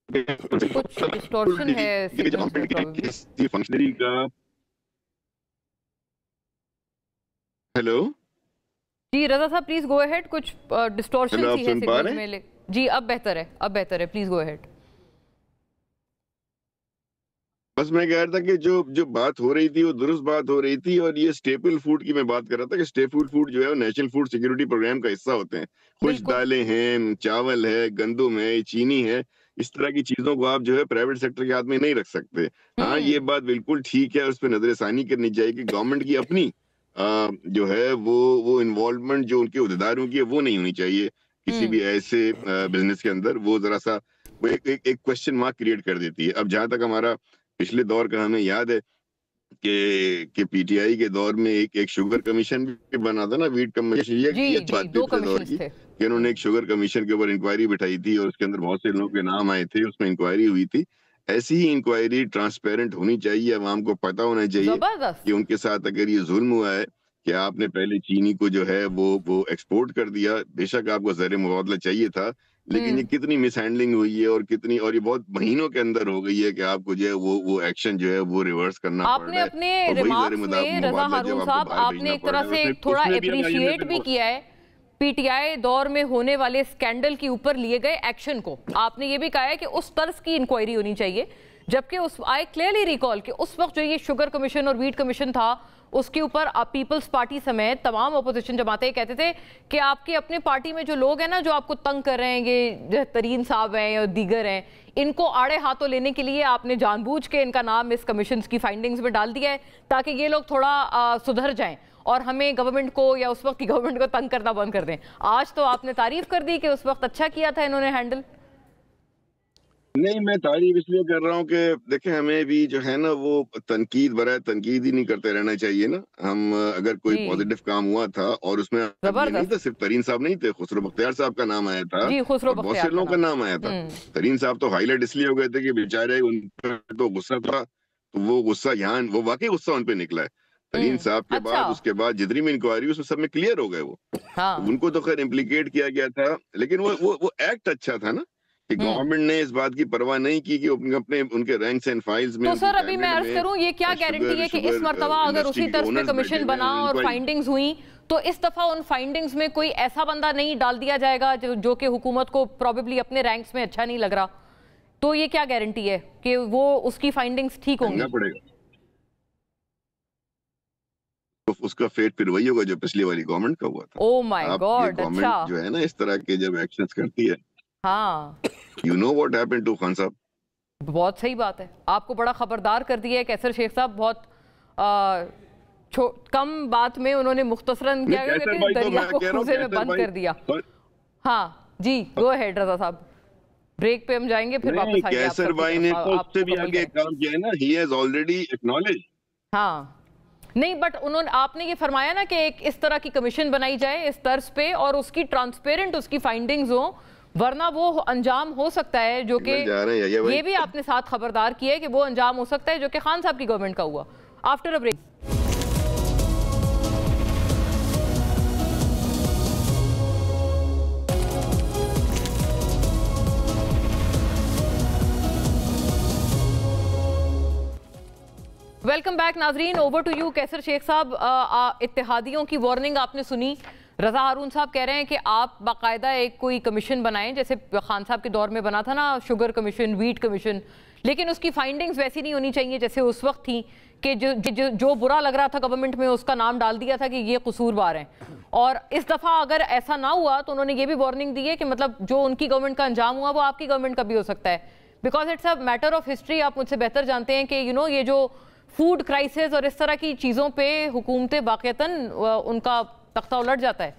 कुछ डिस्टॉर्शन है फंक्शनरी का। हेलो जी रजा साहब, प्लीज गो अहेड। कुछ डिस्टॉर्शन सी है सिग्नल में। जी अब बेहतर है, प्लीज गो अहेड। बस मैं कह रहा था कि जो बात हो रही थी वो दुरुस्त बात हो रही थी, और ये स्टेपल फूड की मैं बात कर रहा था कि स्टेपल फूड जो है वो नेशनल फूड सिक्योरिटी प्रोग्राम का हिस्सा होते हैं। खुश दालें हैं, चावल है, गंदम है, चीनी है, इस तरह की चीजों को आप जो है प्राइवेट सेक्टर के हाथ में नहीं रख सकते। हाँ, ये बात बिल्कुल ठीक है, उस पर नजरसानी करनी चाहिए कि गवर्नमेंट की अपनी जो है वो इन्वॉल्वमेंट जो उनके उहदेदारों की है वो नहीं होनी चाहिए किसी भी ऐसे बिजनेस के अंदर। वो जरा सा वो एक क्वेश्चन मार्क क्रिएट कर देती है। अब जहां तक हमारा पिछले दौर का हमें याद है कि पीटीआई के दौर में एक शुगर कमीशन भी बना था ना, वीट कमीशन, ये बात पिछले दौर की कि उन्होंने एक शुगर कमीशन के ऊपर इंक्वायरी बिठाई थी और उसके अंदर बहुत से लोगों के नाम आए थे, उसमें इंक्वायरी हुई थी। ऐसी ही इंक्वायरी ट्रांसपेरेंट होनी चाहिए, अवाम को पता होना चाहिए कि उनके साथ अगर ये जुल्म हुआ है कि आपने पहले चीनी को जो है वो एक्सपोर्ट कर दिया, बेशक आपको ज़र मुबादला चाहिए था, लेकिन ये कितनी मिसहैंडलिंग हुई है और ये बहुत महीनों के अंदर हो गई है कि आपको जो है वो एक्शन जो है वो रिवर्स करना पड़ रहा है। आपने अपने रिमार्क्स में रजा हारून साहब, आपने एक तरह से थोड़ा एप्रिशिएट भी किया है पीटीआई दौर में होने वाले स्कैंडल के ऊपर लिए गए एक्शन को। आपने ये भी कहा है कि उस तर्ज की इंक्वायरी होनी चाहिए, जबकि आई क्लियरली रिकॉल कि उस वक्त जो ये शुगर कमीशन और वीट कमीशन था उसके ऊपर पीपल्स पार्टी समेत तमाम अपोजिशन जमातें कहते थे कि आपकी अपने पार्टी में जो लोग हैं ना, जो आपको तंग कर रहे हैं, ये तरीन साहब हैं या दीगर हैं, इनको आड़े हाथों लेने के लिए आपने जानबूझ के इनका नाम इस कमीशन की फाइंडिंग्स में डाल दिया है ताकि ये लोग थोड़ा सुधर जाएं और हमें गवर्नमेंट को या उस वक्त की गवर्नमेंट को तंग करना बंद कर दें। आज तो आपने तारीफ कर दी कि उस वक्त अच्छा किया था इन्होंने हैंडल। नहीं, मैं तारीफ इसलिए कर रहा हूँ कि देखें, हमें भी जो है ना वो तनकीद बराए तनकीद ही नहीं करते रहना चाहिए ना। हम अगर कोई जी पॉजिटिव काम हुआ था और उसमें ये नहीं था, जबरदस्त। सिर्फ तरीन साहब नहीं थे, खुसरो बख्तियार साहब का नाम आया था जी खुसरो और बहुत से बख्तियार का लोगों का नाम। नाम आया था। तरीन साहब तो हाईलाइट इसलिए हो गए थे कि बेचारे उन पर तो गुस्सा था, तो वो गुस्सा यहाँ वो वाकई गुस्सा उन पे निकला है। तरीन साहब के अच्छा। बाद उसके बाद जितनी भी इंक्वायरी उसमें सब में क्लियर हो गए वो। हाँ। उनको तो खैर इम्प्लीकेट किया गया था, लेकिन वो एक्ट अच्छा था ना कि गवर्नमेंट ने इस बात की परवाह नहीं की कि अपने उनके रैंक्स एंड फाइल्स में, तो सर अभी मैं अर्ज करूं, ये क्या गारंटी है कि इस मर्तबा अगर उसी तर्ज पे कमीशन बना और फाइंडिंग्स हुई तो इस दफा उन फाइंडिंग्स में कोई ऐसा बंदा नहीं डाल दिया जाएगा जो कि हुकूमत को प्रोबेबली अपने रैंक्स में अच्छा नहीं लग रहा? तो ये क्या गारंटी है कि वो उसकी फाइंडिंग्स ठीक होंगी? पड़ेगा तो उसका फेट फिर वही होगा जो पिछली वाली गवर्नमेंट का हुआ था। Oh my God. अच्छा, जो है ना इस तरह के जब एक्शंस करती है, हाँ, you know what happened to Khan sahab. बहुत सही बात है, आपको बड़ा खबरदार कर दिया है कैसर शेख साहब। बहुत कम बात में उन्होंने मुख्तसरन क्या दरिया को खूजे में बंद कर दिया। हाँ जी, गो अहेड रजा साहब, ब्रेक पे हम जाएंगे फिर वापस आएंगे। कैसर भाई ने तो उससे भी आगे काम किया है ना, ही हैज ऑलरेडी एक्नॉलेज। हाँ नहीं, बट उन्होंने आपने ये फरमाया ना कि एक इस तरह की कमीशन बनाई जाए इस तर्ज पे और उसकी ट्रांसपेरेंट उसकी फाइंडिंग्स हो, वरना वो अंजाम हो सकता है जो कि ये भी आपने साथ खबरदार किया है कि वो अंजाम हो सकता है जो कि खान साहब की गवर्नमेंट का हुआ। After a break. Welcome back नाजरीन, over to you Qaiser Sheikh sahab. इत्तेहादियों की वार्निंग आपने सुनी, रजा हारून साहब कह रहे हैं कि आप बाकायदा एक कोई कमीशन बनाएं जैसे खान साहब के दौर में बना था ना, शुगर कमीशन, वीट कमीशन, लेकिन उसकी फाइंडिंग्स वैसी नहीं होनी चाहिए जैसे उस वक्त थी कि जो बुरा लग रहा था गवर्नमेंट में उसका नाम डाल दिया था कि ये कसूरवार हैं। और इस दफ़ा अगर ऐसा ना हुआ तो उन्होंने ये भी वार्निंग दी है कि मतलब जो उनकी गवर्नमेंट का अंजाम हुआ वो आपकी गवर्नमेंट का भी हो सकता है, because it's a matter of history. आप मुझसे बेहतर जानते हैं कि ये जो फूड क्राइसिस और इस तरह की चीज़ों पे हुकूमतें वाक़तन उनका तख्ता उलट जाता है।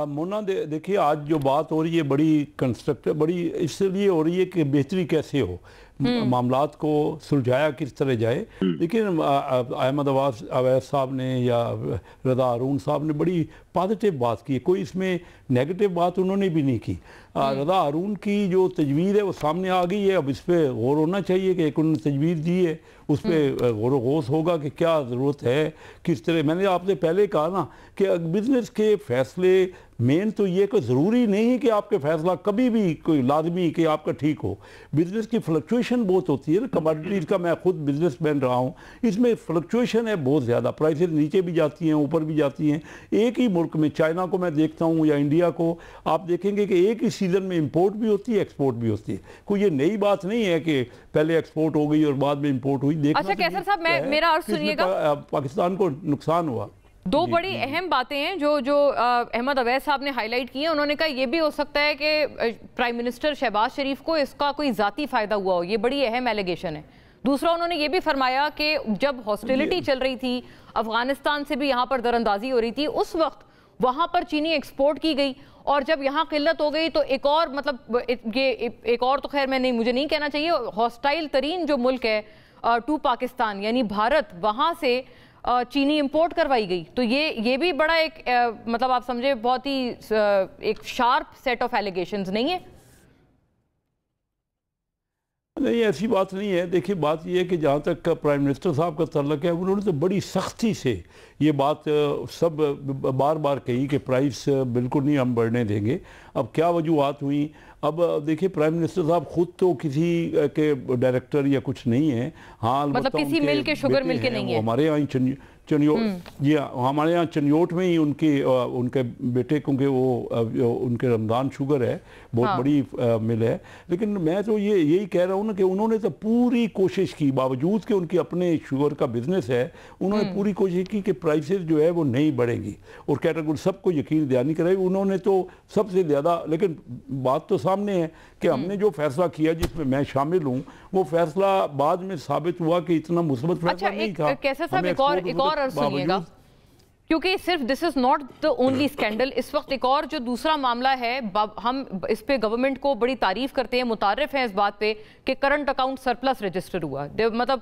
मोना देखिए, आज जो बात हो रही है बड़ी कंस्ट्रक्टिव, बड़ी इसलिए हो रही है कि बेहतरी कैसे हो, मामलात को सुलझाया किस तरह जाए। लेकिन अहमद अवैस साहब ने या रजा हारून साहब ने बड़ी पॉजिटिव बात की, कोई इसमें नेगेटिव बात उन्होंने भी नहीं की। रजा हारून की जो तजवीज़ है वो सामने आ गई है, अब इस पर गौर होना चाहिए कि एक उन्होंने तजवीज़ दी है, उस पर गौर वोस होगा कि क्या ज़रूरत है, किस तरह। मैंने आपसे पहले कहा ना कि बिज़नेस के फ़ैसले मेन तो ये कि ज़रूरी नहीं कि आपके फ़ैसला कभी भी कोई लाजमी कि आपका ठीक हो। बिज़नेस की फ्लक्चुएशन बहुत होती है ना, कमोडिटीज़ का मैं खुद बिज़नेस मैन रहा हूँ, इसमें फ्लक्चुएशन है बहुत ज़्यादा, प्राइसेस नीचे भी जाती हैं ऊपर भी जाती हैं। एक ही मुल्क में, चाइना को मैं देखता हूँ या इंडिया को, आप देखेंगे कि एक ही सीज़न में इंपोर्ट भी होती है एक्सपोर्ट भी होती है। कोई ये नई बात नहीं है कि पहले एक्सपोर्ट हो गई और बाद में इंपोर्ट हुई। अच्छा कैसर साहब, मेरा अर्ज सुनिएगा, पाकिस्तान को नुकसान हुआ। दो बड़ी अहम बातें हैं जो अहमद अवैस साहब ने हाईलाइट की है। उन्होंने कहा यह भी हो सकता है कि प्राइम मिनिस्टर शहबाज शरीफ को इसका कोई ज़ाती फ़ायदा हुआ हो, ये बड़ी अहम एलिगेशन है। दूसरा, उन्होंने ये भी फरमाया कि जब हॉस्टिलिटी चल रही थी, अफगानिस्तान से भी यहाँ पर दरअंदाजी हो रही थी, उस वक्त वहाँ पर चीनी एक्सपोर्ट की गई और जब यहाँ किल्लत हो गई तो एक और मतलब ये एक और तो खैर मुझे नहीं कहना चाहिए, हॉस्टाइल तरीन जो मुल्क है टू पाकिस्तान यानी भारत, वहाँ से चीनी इंपोर्ट करवाई गई। तो ये भी बड़ा एक मतलब आप समझे बहुत ही एक शार्प सेट ऑफ एलिगेशंस नहीं है? नहीं, ऐसी बात नहीं है। देखिए, बात यह है कि जहाँ तक प्राइम मिनिस्टर साहब का तल्लुक है, उन्होंने तो बड़ी सख्ती से ये बात सब बार बार कही कि प्राइस बिल्कुल नहीं हम बढ़ने देंगे। अब क्या वजूहत हुई, अब देखिए प्राइम मिनिस्टर साहब खुद तो किसी के डायरेक्टर या कुछ नहीं है, हाँ मतलब किसी मिल के शुगर मिल के नहीं है। हमारे यहाँ चनियोट, जी हमारे यहाँ चनियोट में ही उनके बेटे, क्योंकि वो उनके रमज़ान शुगर है, बहुत बड़ी मिल है। लेकिन मैं तो यही कह रहा हूँ ना कि उन्होंने तो पूरी कोशिश की, बावजूद कि उनकी अपने शुगर का बिजनेस है, उन्होंने पूरी कोशिश की कि प्राइसेस जो है वो नहीं बढ़ेंगी और कैटेगरी सबको यकीन दयानी कराई। उन्होंने तो सबसे ज़्यादा, लेकिन बात तो सामने है कि हमने जो फैसला किया जिसमें मैं शामिल हूँ, वो फैसला बाद में साबित हुआ कि इतना मुस्बत फैसला नहीं था। कैसे साहब एक और अर्ज सुनिएगा, क्योंकि सिर्फ this is not the only scandal. इस वक्त एक और जो दूसरा मामला है, हम इस पे गवर्नमेंट को बड़ी तारीफ करते हैं, मुतारिफ हैं इस बात पे कि करंट अकाउंट सरप्लस रजिस्टर हुआ, मतलब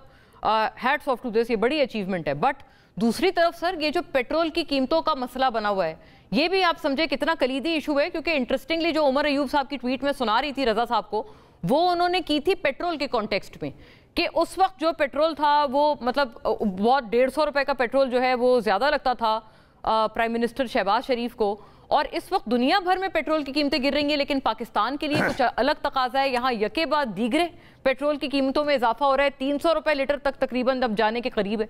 हैट्स ऑफ टू दिस, ये बड़ी अचीवमेंट है। बट दूसरी तरफ सर, ये जो पेट्रोल की कीमतों का मसला बना हुआ है, ये भी आप समझे कितना कलीदी इशू है। क्योंकि इंटरेस्टिंगली जो उमर अयूब साहब की ट्वीट में सुना रही थी रजा साहब को, वो उन्होंने की थी पेट्रोल के कॉन्टेक्स्ट में, कि उस वक्त जो पेट्रोल था वो मतलब बहुत 150 रुपए का पेट्रोल जो है वो ज़्यादा लगता था प्राइम मिनिस्टर शहबाज शरीफ को, और इस वक्त दुनिया भर में पेट्रोल की कीमतें गिर रही हैं, लेकिन पाकिस्तान के लिए कुछ अलग तकाजा है। यहाँ यके बाद दीगरे पेट्रोल की कीमतों में इजाफा हो रहा है, 300 रुपए लीटर तक तकरीबन अब जाने के करीब है।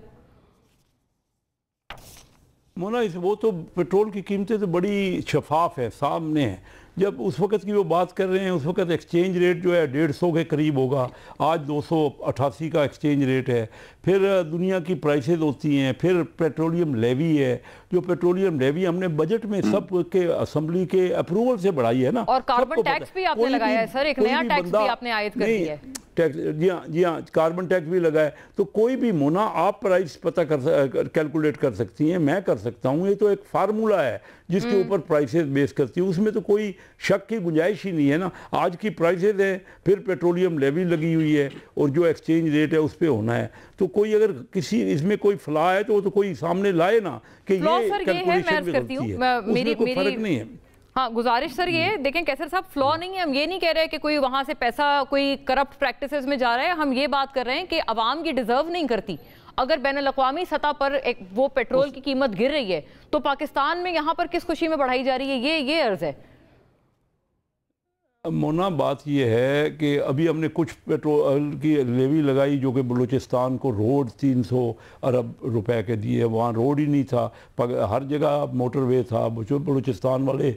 मोना, वो तो पेट्रोल की कीमतें तो बड़ी शफाफ है, सामने है। जब उस वक्त की वो बात कर रहे हैं, उस वक्त एक्सचेंज रेट जो है 150 के करीब होगा, आज 288 का एक्सचेंज रेट है। फिर दुनिया की प्राइसेस होती हैं, फिर पेट्रोलियम लेवी है, जो पेट्रोलियम लेवी हमने बजट में सब के असेंबली के अप्रूवल से बढ़ाई है ना। और कार्बन टैक्स भी आपने लगाया है सर, एक नया टैक्स भी आपने आयद कर दिया है। टैक्स, जी हाँ, कार्बन टैक्स भी लगा है। तो कोई भी मोना आप प्राइस पता कैलकुलेट कर सकती हैं, मैं कर सकता हूँ। ये तो एक फार्मूला है जिसके ऊपर प्राइसेस बेस करती है, उसमें तो कोई शक की गुंजाइश ही नहीं है ना। आज की प्राइसेस है, फिर पेट्रोलियम लेवी लगी हुई है, और जो एक्सचेंज रेट है उस पर होना है। तो कोई अगर किसी इसमें कोई फ्लॉ है तो कोई सामने लाए ना कि ये कैलकुलेशन में गलती है, उसमें कोई फर्क नहीं है। हाँ, गुजारिश सर ये देखें कैसर साहब, फ्लॉ नहीं है। हम ये नहीं कह रहे कि कोई वहां से पैसा कोई करप्ट प्रैक्टिसेस में जा रहा है। हम ये बात कर रहे हैं कि अवाम ये डिजर्व नहीं करती। अगर बैनुल-अक़वामी सतह पर एक वो पेट्रोल की कीमत गिर रही है, तो पाकिस्तान में यहाँ पर किस खुशी में बढ़ाई जा रही है, ये अर्ज है। मोना, बात यह है कि अभी हमने कुछ पेट्रोल की लेवी लगाई जो कि बलूचिस्तान को रोड 300 अरब रुपए के दिए। वहाँ रोड ही नहीं था, हर जगह मोटरवे था, जो बलूचिस्तान वाले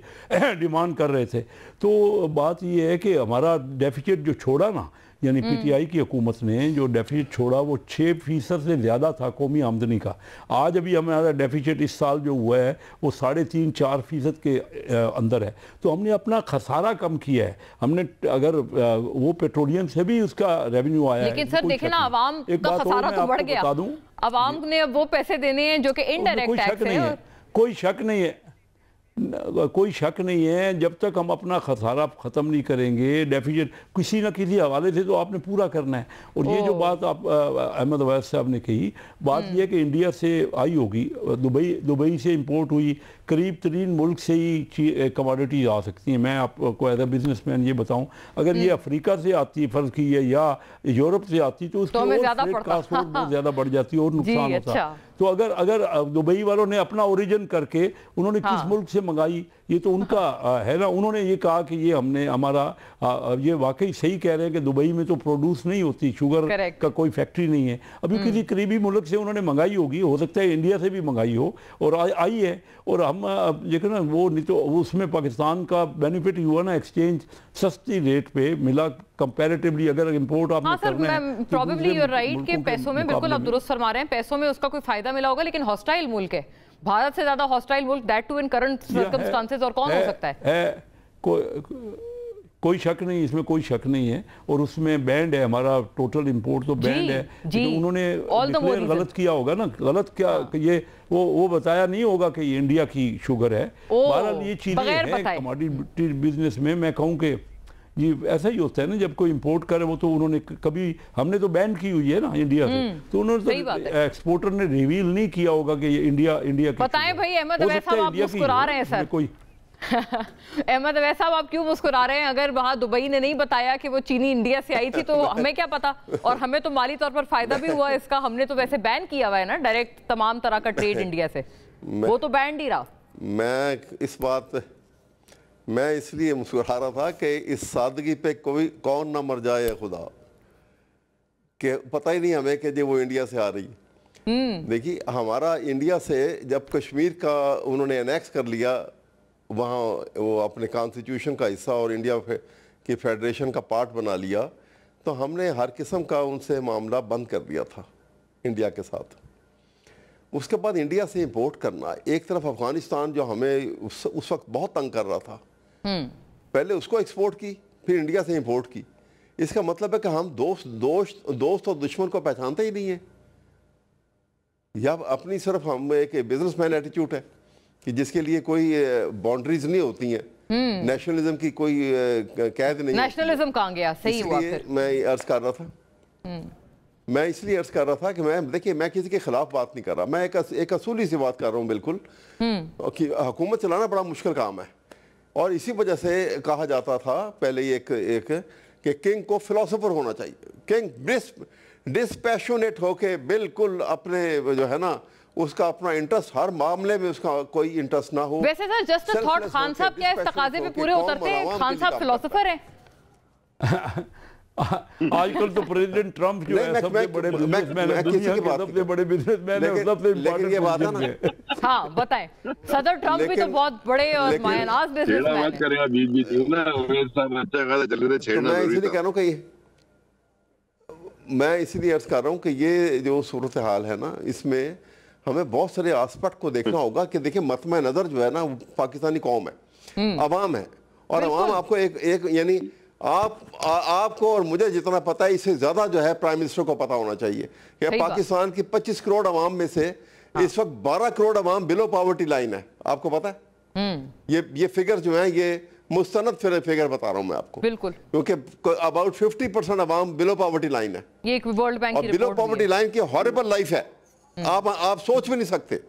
डिमांड कर रहे थे। तो बात यह है कि हमारा डेफिसिट जो छोड़ा ना, यानी पीटीआई की हुकूमत ने जो डेफिसिट छोड़ा वो 6% से ज़्यादा था कौमी आमदनी का। आज अभी हमारा डेफिसिट इस साल जो हुआ है वो 3.5-4% के अंदर है। तो हमने अपना खसारा कम किया है। हमने अगर वो पेट्रोलियम से भी उसका रेवेन्यू आया है। लेकिन सर देखे ना, आवाम का खसारा तो बढ़ गया। आवाम ने अब वो पैसे देने हैं जो कि इनडायरेक्ट टैक्स है। कोई शक नहीं है, कोई शक नहीं है। जब तक हम अपना खसारा ख़त्म नहीं करेंगे, डेफिसिट किसी न किसी हवाले से तो आपने पूरा करना है। और ये जो बात आप अहमद अवैस साहब ने कही, बात यह कि इंडिया से आई होगी, दुबई से इंपोर्ट हुई, करीब तरीन मुल्क से ही कमोडिटीज आ सकती हैं। मैं आपको एज ए बिजनेसमैन ये बताऊं, अगर ये अफ्रीका से आती फर्ज की है या यूरोप से आती तो उसकी कास्ट बहुत ज़्यादा बढ़ जाती और नुकसान होता। तो अगर दुबई वालों ने अपना ओरिजिन करके उन्होंने किस मुल्क से मंगाई, ये तो उनका है ना। उन्होंने ये कहा कि ये हमने हमारा ये वाकई सही कह रहे हैं कि दुबई में तो प्रोड्यूस नहीं होती, शुगर का कोई फैक्ट्री नहीं है। अभी किसी करीबी मुल्क से उन्होंने मंगाई होगी, हो सकता है इंडिया से भी मंगाई हो और आई है। और हम देखो ना, वो नहीं तो उसमें पाकिस्तान का बेनिफिट हुआ ना, एक्सचेंज सस्ती रेट पे मिला कंपैरेटिवली। अगर इंपोर्ट आपने करना है, प्रोबेबली यू आर राइट कि पैसों में, बिल्कुल आप दुरुस्त फरमा रहे हैं, पैसों में उसका कोई फायदा मिला होगा। लेकिन हॉस्टाइल मुल्क है, भारत से ज्यादा हॉस्टाइल मुल्क, that too in current circumstances, और कौन हो सकता है? कोई शक नहीं, इसमें कोई शक नहीं है। और उसमें बैंड है, हमारा टोटल इंपोर्ट तो बैंड है। तो उन्होंने डिक्लेयर गलत किया होगा ना, गलत क्या ये वो बताया नहीं होगा कि ये इंडिया की शुगर है। बहरहाल ये चीज़ें हैं कमोडिटी बिजनेस में। मैं कहूँ कि ये ऐसा ही होता है ना, जब कोई इंपोर्ट करे वो तो उन्होंने कभी, हमने तो बैन की हुई है ना इंडिया से, तो उन्होंने तो एक्सपोर्टर ने रिवील नहीं किया होगा कि ये इंडिया की। बताएं भाई अहमद अवैस साहब, आप मुस्कुरा रहे हैं सर। कोई अहमद अवैस साहब, आप क्यों मुस्कुरा रहे हैं? अगर वहां दुबई ने नहीं बताया कि वो चीनी इंडिया से आई थी तो हमें क्या पता? और हमें तो माली तौर पर फायदा भी हुआ इसका। हमने तो वैसे बैन किया हुआ है ना डायरेक्ट तमाम तरह का ट्रेड इंडिया से, वो तो बैन ही रहा। मैं इसलिए मुस्कुरा रहा था कि इस सादगी पे कौन ना मर जाए खुदा, कि पता ही नहीं हमें कि जो वो इंडिया से आ रही। देखिए, हमारा इंडिया से जब कश्मीर का उन्होंने एनेक्स कर लिया, वहाँ वो अपने कॉन्स्टिट्यूशन का हिस्सा और इंडिया की फेडरेशन का पार्ट बना लिया, तो हमने हर किस्म का उनसे मामला बंद कर दिया था इंडिया के साथ। उसके बाद इंडिया से इंपोर्ट करना, एक तरफ अफगानिस्तान जो हमें उस वक्त बहुत तंग कर रहा था, पहले उसको एक्सपोर्ट की, फिर इंडिया से इंपोर्ट की। इसका मतलब है कि हम दोस्त और दुश्मन को पहचानते ही नहीं है। या अपनी सिर्फ हम एक बिजनेसमैन एटीट्यूड है कि जिसके लिए कोई बाउंड्रीज नहीं होती हैं, नेशनलिज्म की कोई कैद नहीं, नेशनलिज्म कहाँ गया? सही हुआ फिर। मैं अर्ज कर रहा था, मैं इसलिए अर्ज कर रहा था कि मैं देखिए मैं किसी के खिलाफ बात नहीं कर रहा, मैं एक असूली सी बात कर रहा हूँ बिल्कुल, कि हुकूमत चलाना बड़ा मुश्किल काम है। और इसी वजह से कहा जाता था पहले एक कि किंग को फिलोसोफर होना चाहिए, किंग डिस्पैशनेट होके बिल्कुल अपने जो है ना उसका अपना इंटरेस्ट, हर मामले में उसका कोई इंटरेस्ट ना हो। वैसे sir just a thought, Khan साहब क्या इस तकाजे पे पूरे उतरते हैं? खान साहब फिलोसोफर हैं। आजकल तो प्रेसिडेंट ट्रम्प जो है सबसे बड़े बिजनेसमैन है, दुनिया के सबसे बड़े बिजनेसमैन है, सबसे लेकिन ये बात है ना, हाँ बताएं, सदर ट्रम्प भी तो बहुत बड़े और मायनाज बिजनेसमैन हैं। करेगा बीच ना, अच्छा खासा चल रहे छेड़ना। मैं इसीलिए कह रहा हूँ कि मैं इसीलिए अर्ज कर रहा हूँ कि ये जो सूरत हाल है ना, इसमें हमें बहुत सारे एस्पेक्ट को देखना होगा कि देखिए मतम नज़र जो है ना पाकिस्तानी कौम है, अवाम है, और अवाम आपको एक यानी आपको और मुझे जितना पता है इससे ज्यादा जो है प्राइम मिनिस्टर को पता होना चाहिए कि पाकिस्तान की 25 करोड़ अवाम में से इस वक्त 12 करोड़ अवाम बिलो पॉवर्टी लाइन है। आपको पता है? ये फिगर जो है ये मुस्तनद फिगर बता रहा हूं मैं आपको, बिल्कुल, क्योंकि about 50% Awam below poverty line है। ये एक वर्ल्ड बैंक की रिपोर्ट है। बिलो पॉवर्टी लाइन की हॉरिबल लाइफ है, आप सोच भी नहीं सकते,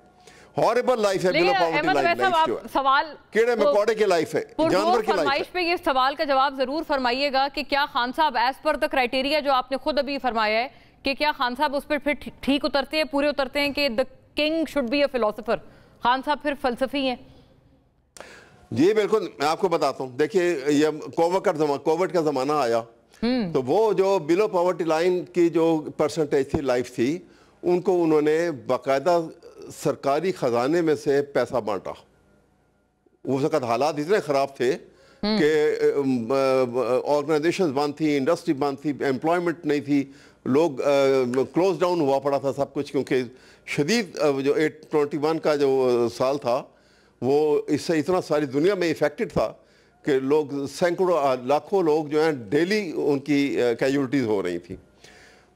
हॉरिबल लाइफ है बिलो पॉवर्टी लाइन। सवाल कीड़े मकोड़े की लाइफ है, जानवर की लाइफ है। पे ये सवाल का जवाब जरूर फरमाइएगा कि क्या खान साहब एज पर द क्राइटेरिया जो आपने खुद अभी फरमाया है कि क्या खान साहब उस पर फिर ठीक उतरते हैं, पूरे उतरते हैं कि the king should be a philosopher? Khan साहब फिर फलसफी हैं? जी बिल्कुल, मैं आपको बताता हूँ। देखिए ये कोविड का जमाना आया तो वो जो बिलो पॉवर्टी लाइन की जो परसेंटेज थी, लाइफ थी, उनको उन्होंने बाकायदा सरकारी खजाने में से पैसा बांटा। उस वक्त हालात इतने खराब थे कि ऑर्गेनाइजेशंस बंद थी, इंडस्ट्री बंद थी, एम्प्लॉयमेंट नहीं थी, लोग क्लोज डाउन हुआ पड़ा था सब कुछ, क्योंकि शदीद जो 821 का जो साल था वो इससे इतना सारी दुनिया में इफेक्टेड था कि लोग सैकड़ों लाखों लोग जो हैं डेली उनकी कैजुअलिटीज हो रही थी।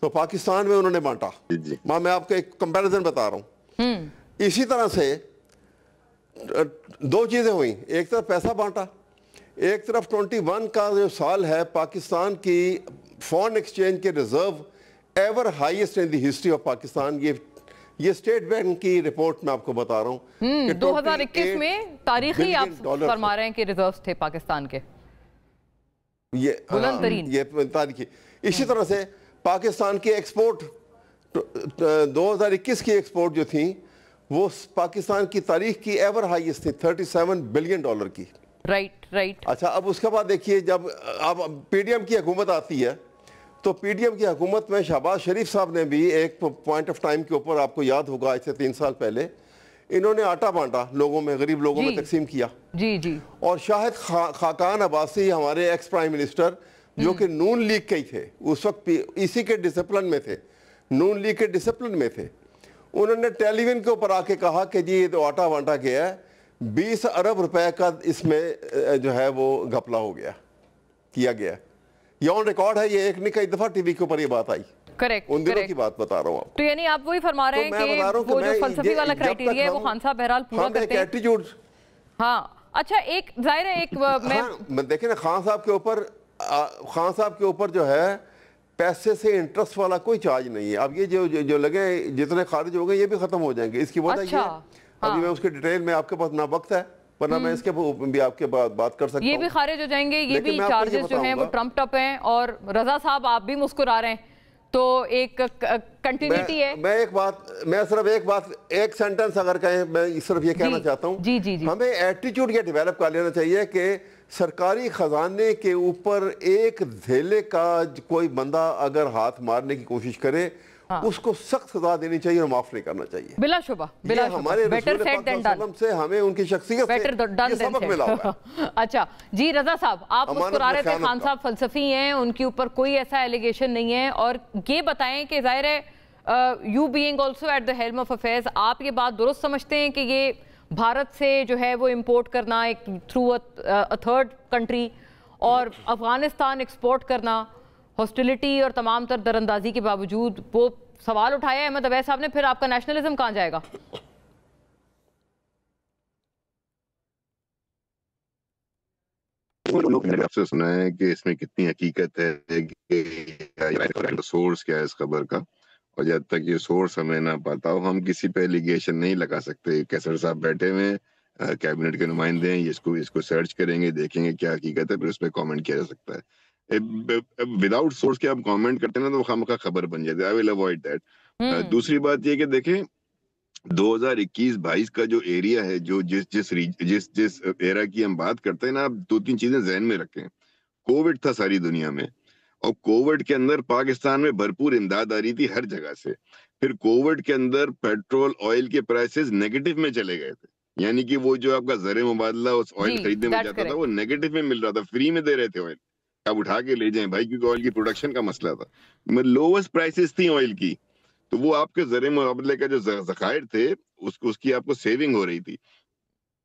तो पाकिस्तान में उन्होंने बांटा। मैं आपको एक कंपैरिजन बता रहा हूँ। इसी तरह से दो चीजें हुई, एक तरफ पैसा बांटा, एक तरफ 21 का जो साल है पाकिस्तान की फॉरेन एक्सचेंज के reserve ever highest in the history of Pakistan. ये स्टेट बैंक की रिपोर्ट में आपको बता रहा हूँ। 2021 में तारीखी आप फरमा रहे हैं कि रिजर्व्स थे पाकिस्तान के, ये तारीखी। इसी तरह से पाकिस्तान की एक्सपोर्ट 2021 की एक्सपोर्ट जो थी वो पाकिस्तान की तारीख की एवर हाईएस्ट थी, $37 बिलियन की। राइट। अच्छा, अब उसके बाद देखिए जब अब पीडीएम की हुकूमत आती है तो पीडीएम की हुकूमत में शहबाज शरीफ साहब ने भी एक पॉइंट ऑफ टाइम के ऊपर, आपको याद होगा आज से 3 साल पहले, इन्होंने आटा बांटा लोगों में, गरीब लोगों में तकसीम किया। जी। और शाहिद खाकान अब्बासी हमारे एक्स प्राइम मिनिस्टर जो कि नून लीग के ही थे, उस वक्त इसी के डिसिप्लिन में थे, नून लीग के डिसिप्लिन में थे, उन्होंने टेलीविजन के ऊपर आके कहा कि जी ये तो आटा बांटा गया है, 20 अरब रुपए का इसमें जो है वो घपला हो गया, किया गया। ये ऑन रिकॉर्ड है, ये एक नहीं कई दफा टीवी के ऊपर ये बात आई। करेक्ट, उन दिनों की बात बता रहा हूँ आपको। तो यानी आप वही फरमा रहे हैं कि वो जो फलसफी वाला क्राइटेरिया है वो खान साहब बहरहाल पूरा करते हैं। एटीट्यूड, हाँ। अच्छा, एक जाहिर है एक मैं देखिए ना, खान साहब के ऊपर जो है पैसे से इंटरेस्ट वाला कोई चार्ज नहीं है। अब ये जो लगे जितने खारिज हो गए ये भी खत्म हो जाएंगे। इसकी वजह ये है, अभी मैं उसके डिटेल में, आपके पास ना वक्त है वरना मैं इसके भी आपके बात कर सकता हूं। ये भी खारिज हो जाएंगे, ये भी चार्जेस जो हैं वो ट्रम्प टप हैं। और रजा साहब आप भी मुस्कुरा रहे हैं तो एक कंटिन्यूटी है। मैं सिर्फ एक सेंटेंस अगर कहें, मैं सिर्फ ये कहना चाहता हूँ, जी। हमें एटीट्यूड ये डेवलप कर लेना चाहिए कि सरकारी खजाने के ऊपर एक धेले का कोई बंदा अगर हाथ मारने की कोशिश करे, उसको सख्त सजा देनी चाहिए और माफ नहीं करना चाहिए। बिलाशुबा हमारे बेटर सेड देन डन से हमें उनकी शख्सियत से सबक मिला होगा। अच्छा जी, रजा साहब आप मुस्कुरा रहे थे, खान साहब फलसफी हैं, उनके ऊपर कोई ऐसा एलिगेशन नहीं है। और ये बताएं कि जाहिर है you being also at the helm of affairs, आप ये बात दुरुस्त समझते हैं कि ये भारत से जो है वो इंपोर्ट करना एक थ्रू अ थर्ड कंट्री और अफगानिस्तान एक्सपोर्ट करना हॉस्टिलिटी और तमाम तर दरअंदाजी के बावजूद वो सवाल उठाया है अहमद अवैध साहब ने, फिर आपका नेशनलिज्म कहाँ जाएगा? मैंने आपसे सुना है कि इसमें कितनी हकीकत है कि सोर्स क्या है इस खबर का, और जब तक ये सोर्स हमें ना पता हो हम किसी पे एलिगेशन नहीं लगा सकते। कैसर साहब बैठे हुए हैं, कैबिनेट के नुमाइंदे हैं, इसको सर्च करेंगे, देखेंगे क्या हकीकत है, फिर उस पर कॉमेंट किया जा सकता है। विदाउट सोर्स के आप कमेंट करते हैं ना तो खामखा खबर बन जाती है। I will avoid that. दूसरी बात ये कि देखें 2021-22 का जो एरिया है, जो जिस एरा की हम बात करते हैं ना, आप दो तीन चीजें जहन में रखें। कोविड था सारी दुनिया में, और कोविड के अंदर पाकिस्तान में भरपूर इमदाद आ रही थी हर जगह से। फिर कोविड के अंदर पेट्रोल ऑयल के प्राइसेस नेगेटिव में चले गए थे, यानी कि वो जो आपका ज़र मुबादला उस ऑयल खरीदने में जाता था वो नेगेटिव में मिल रहा था, फ्री में दे रहे थे ऑयल, आप उठा के ले जाएं भाई, क्योंकि ऑयल की प्रोडक्शन का मसला था। लोवेस्ट प्राइसेस थी ऑयल की, तो वो आपके ज़र मुबादले का जो ज़खायर थे उसकी आपको सेविंग हो रही थी।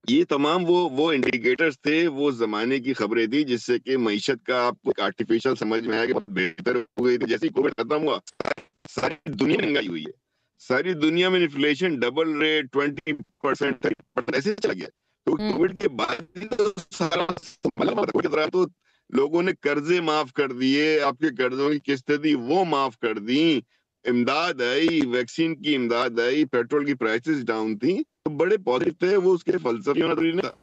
ये तमाम वो इंडिकेटर्स थे, वो जमाने की खबरें थी जिससे कि मईशत का आपको आर्टिफिशियल समझ में आया कि बहुत बेहतर हो गई थी। जैसे ही कोविड खत्म हुआ सारी दुनिया महंगाई हुई है, सारी दुनिया में इन्फ्लेशन डबल रेट 20% 30% ऐसे चला गया। तो कोविड के बाद तो सारा तो लोगों ने कर्जे माफ कर दिए, आपके कर्जों की किस्तें थी वो माफ कर दी, इमदाद आई, वैक्सीन की इमदाद आई, पेट्रोल की प्राइसेस डाउन थी, तो बड़े पॉजिटिव थे वो, उसके फलसफे होना जरूरी नहीं था।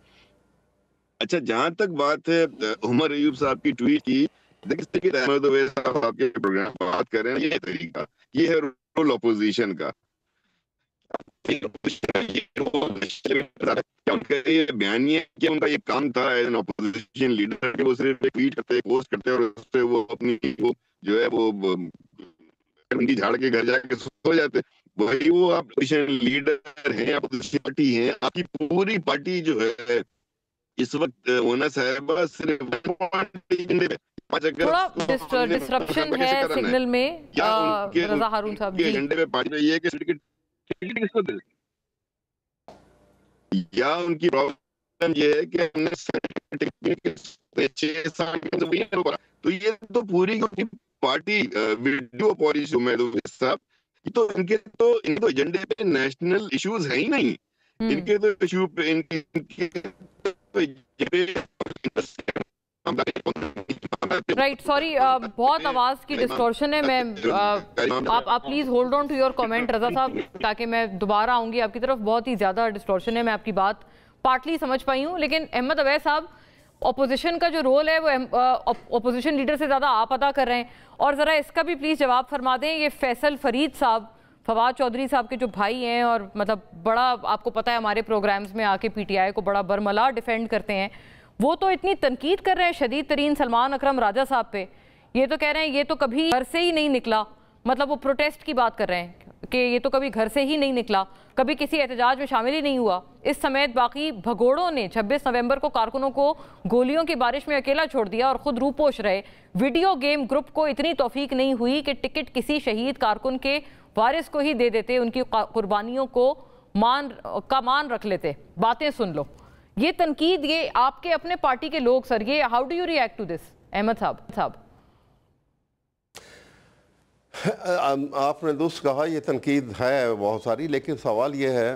अच्छा, जहां तक बात है उमर अयूब साहब की ट्वीट की, देखिए अहमद अवैध साहब आपके प्रोग्राम पर बात कर रहे हैं, ये तरीका, ये है रोल ऑपोजिशन का। बयानिया क्या उनका ये काम था एज एन ऑपोजिशन लीडर कि वो सिर्फ ट्वीट करते, पोस्ट करते और उस पे वो अपनी वो जो है वो उनकी झाड़ के घर जाके सो जाते। वही वो आप अपोजिशन लीडर हैं, अपोजिशन पार्टी है, आपकी पूरी पार्टी जो है इस वक्त होना साहबा सिर्फ थोड़ा डिस्ट्रप्शन है सिग्नल में। रजा हारून साहब जी एजेंडे पे पार्टी रही है कि किसको दे, या उनकी प्रॉब्लम ये है कि हमने 6 साल तो ये तो पूरी पार्टी वीडियो पॉलिसी में साहब, तो इनके एजेंडे पे नेशनल इश्यूज है ही नहीं, इनके तो इशू पे राइट। सॉरी, बहुत आवाज की डिस्टॉर्शन है। मैं आप please hold on to your comment Raza साहब, ताकि मैं दोबारा आऊंगी आपकी तरफ। बहुत ही ज्यादा डिस्टॉर्शन है, मैं आपकी बात पार्टली समझ पाई हूँ, लेकिन अहमद अवैध साहब ऑपोजिशन का जो रोल है वो ऑपोजिशन लीडर से ज्यादा आप अदा कर रहे हैं, और जरा इसका भी प्लीज जवाब फरमा दें। ये फैसल फरीद साहब, फवाद चौधरी साहब के जो भाई हैं, और मतलब बड़ा आपको पता है हमारे प्रोग्राम्स में आके पीटीआई को बड़ा बरमला डिफेंड करते हैं, वो तो इतनी तनकीद कर रहे हैं शदीद तरीन सलमान अकरम राजा साहब पे। ये तो कह रहे हैं ये तो कभी घर से ही नहीं निकला, मतलब वो प्रोटेस्ट की बात कर रहे हैं कि ये तो कभी घर से ही नहीं निकला, कभी किसी एहतजाज में शामिल ही नहीं हुआ। इस समेत बाकी भगोड़ों ने 26 नवंबर को कारकुनों को गोलियों की बारिश में अकेला छोड़ दिया और खुद रूपोश रहे। वीडियो गेम ग्रुप को इतनी तौफीक नहीं हुई कि टिकट किसी शहीद कारकुन के वारिस को ही दे देते, उनकी कुर्बानियों को मान रख लेते। बातें सुन लो, ये तनकीद ये आपके अपने पार्टी के लोग सर, ये how do you react to this Ahmed sahab? आपने दुरुस्त कहा, ये तनकीद है बहुत सारी, लेकिन सवाल ये है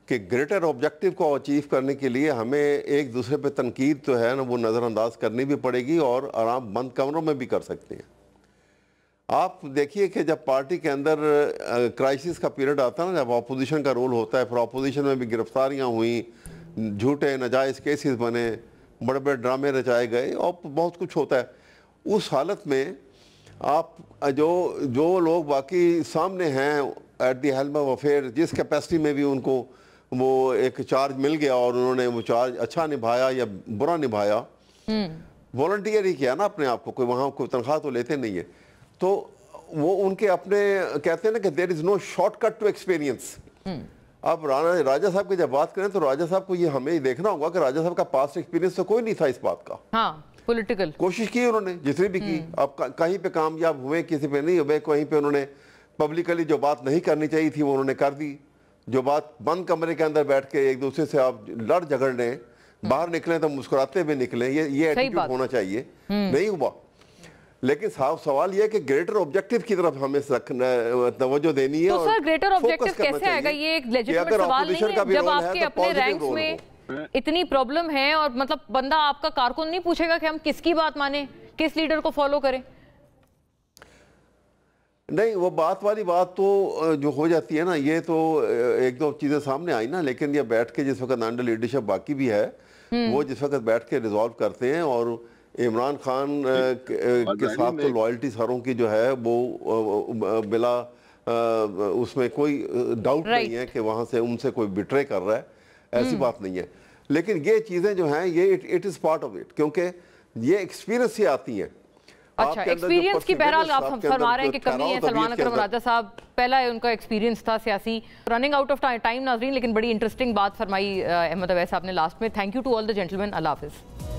कि ग्रेटर ऑब्जेक्टिव को अचीव करने के लिए हमें एक दूसरे पे तनकीद तो है ना वो नज़रअंदाज करनी भी पड़ेगी, और आराम बंद कमरों में भी कर सकते हैं। आप देखिए कि जब पार्टी के अंदर क्राइसिस का पीरियड आता है ना, जब अपोजिशन का रोल होता है, फिर अपोजिशन में भी गिरफ्तारियाँ हुई, झूठे नाजायज़ केसेस बने, बड़े बड़े ड्रामे रचाए गए और बहुत कुछ होता है। उस हालत में आप जो लोग बाकी सामने हैं at the helm of affair, जिस कैपेसिटी में भी उनको वो एक चार्ज मिल गया और उन्होंने वो चार्ज अच्छा निभाया या बुरा निभाया, वॉलंटियर ही किया ना अपने आप को, कोई वहाँ कोई तनख्वाह तो लेते नहीं है, तो वो उनके अपने कहते हैं ना कि there is no shortcut to experience. अब राजा साहब की जब बात करें तो राजा साहब को ये हमें देखना होगा कि राजा साहब का पास्ट एक्सपीरियंस तो कोई नहीं था इस बात का। हाँ, पॉलिटिकल कोशिश की उन्होंने जितनी भी की, अब कहीं पे कामयाब हुए, किसी पे नहीं हुए, कहीं पे उन्होंने पब्लिकली जो बात नहीं करनी चाहिए थी वो उन्होंने कर दी, जो बात बंद कमरे के अंदर बैठ के एक दूसरे से आप लड़ झगड़ लें, बाहर निकलें तो मुस्कुराते हुए निकलें, ये एटीट्यूड होना चाहिए, नहीं हुआ। लेकिन साहब सवाल यह है कि ग्रेटर ऑब्जेक्टिव की तरफ हमें तवज्जो देनी है। तो सर ग्रेटर ऑब्जेक्टिव कैसे आएगा? ये एक लेजिटिमेट सवाल नहीं है जब आपके अपने रैंक्स में इतनी प्रॉब्लम है और मतलब बंदा आपका कारकुन नहीं पूछेगा कि हम किसकी बात माने, किस लीडर को फॉलो करें? नहीं, वो बात वाली बात तो जो हो जाती है ना, ये तो एक दो चीजें सामने आई ना, लेकिन ये बैठ के जिस वक्त अंडर लीडरशिप बाकी भी है वो जिस वक्त बैठ के रिजॉल्व करते हैं, और इमरान खान के साथ तो लॉयल्टी सारों की जो है वो बिला उसमें कोई डाउट नहीं है कि वहां से उनसे कोई बिट्रे कर रहा है, ऐसी बात नहीं है। लेकिन ये चीजें जो हैं ये it is part of it, क्योंकि ये एक्सपीरियंस से आती हैं। अच्छा, एक्सपीरियंस की बहरहाल आप फरमा रहे हैं कि कमी है। सलमान अकरम राजा साहब पहला है उनका एक्सपीरियंस था सियासी। रनिंग आउट ऑफ टाइम नाजरीन, लेकिन बड़ी इंटरेस्टिंग बात फरमाई अहमद अवैस साहब ने लास्ट में। Thank you to all the gentleman. अल्लाह हाफिज़।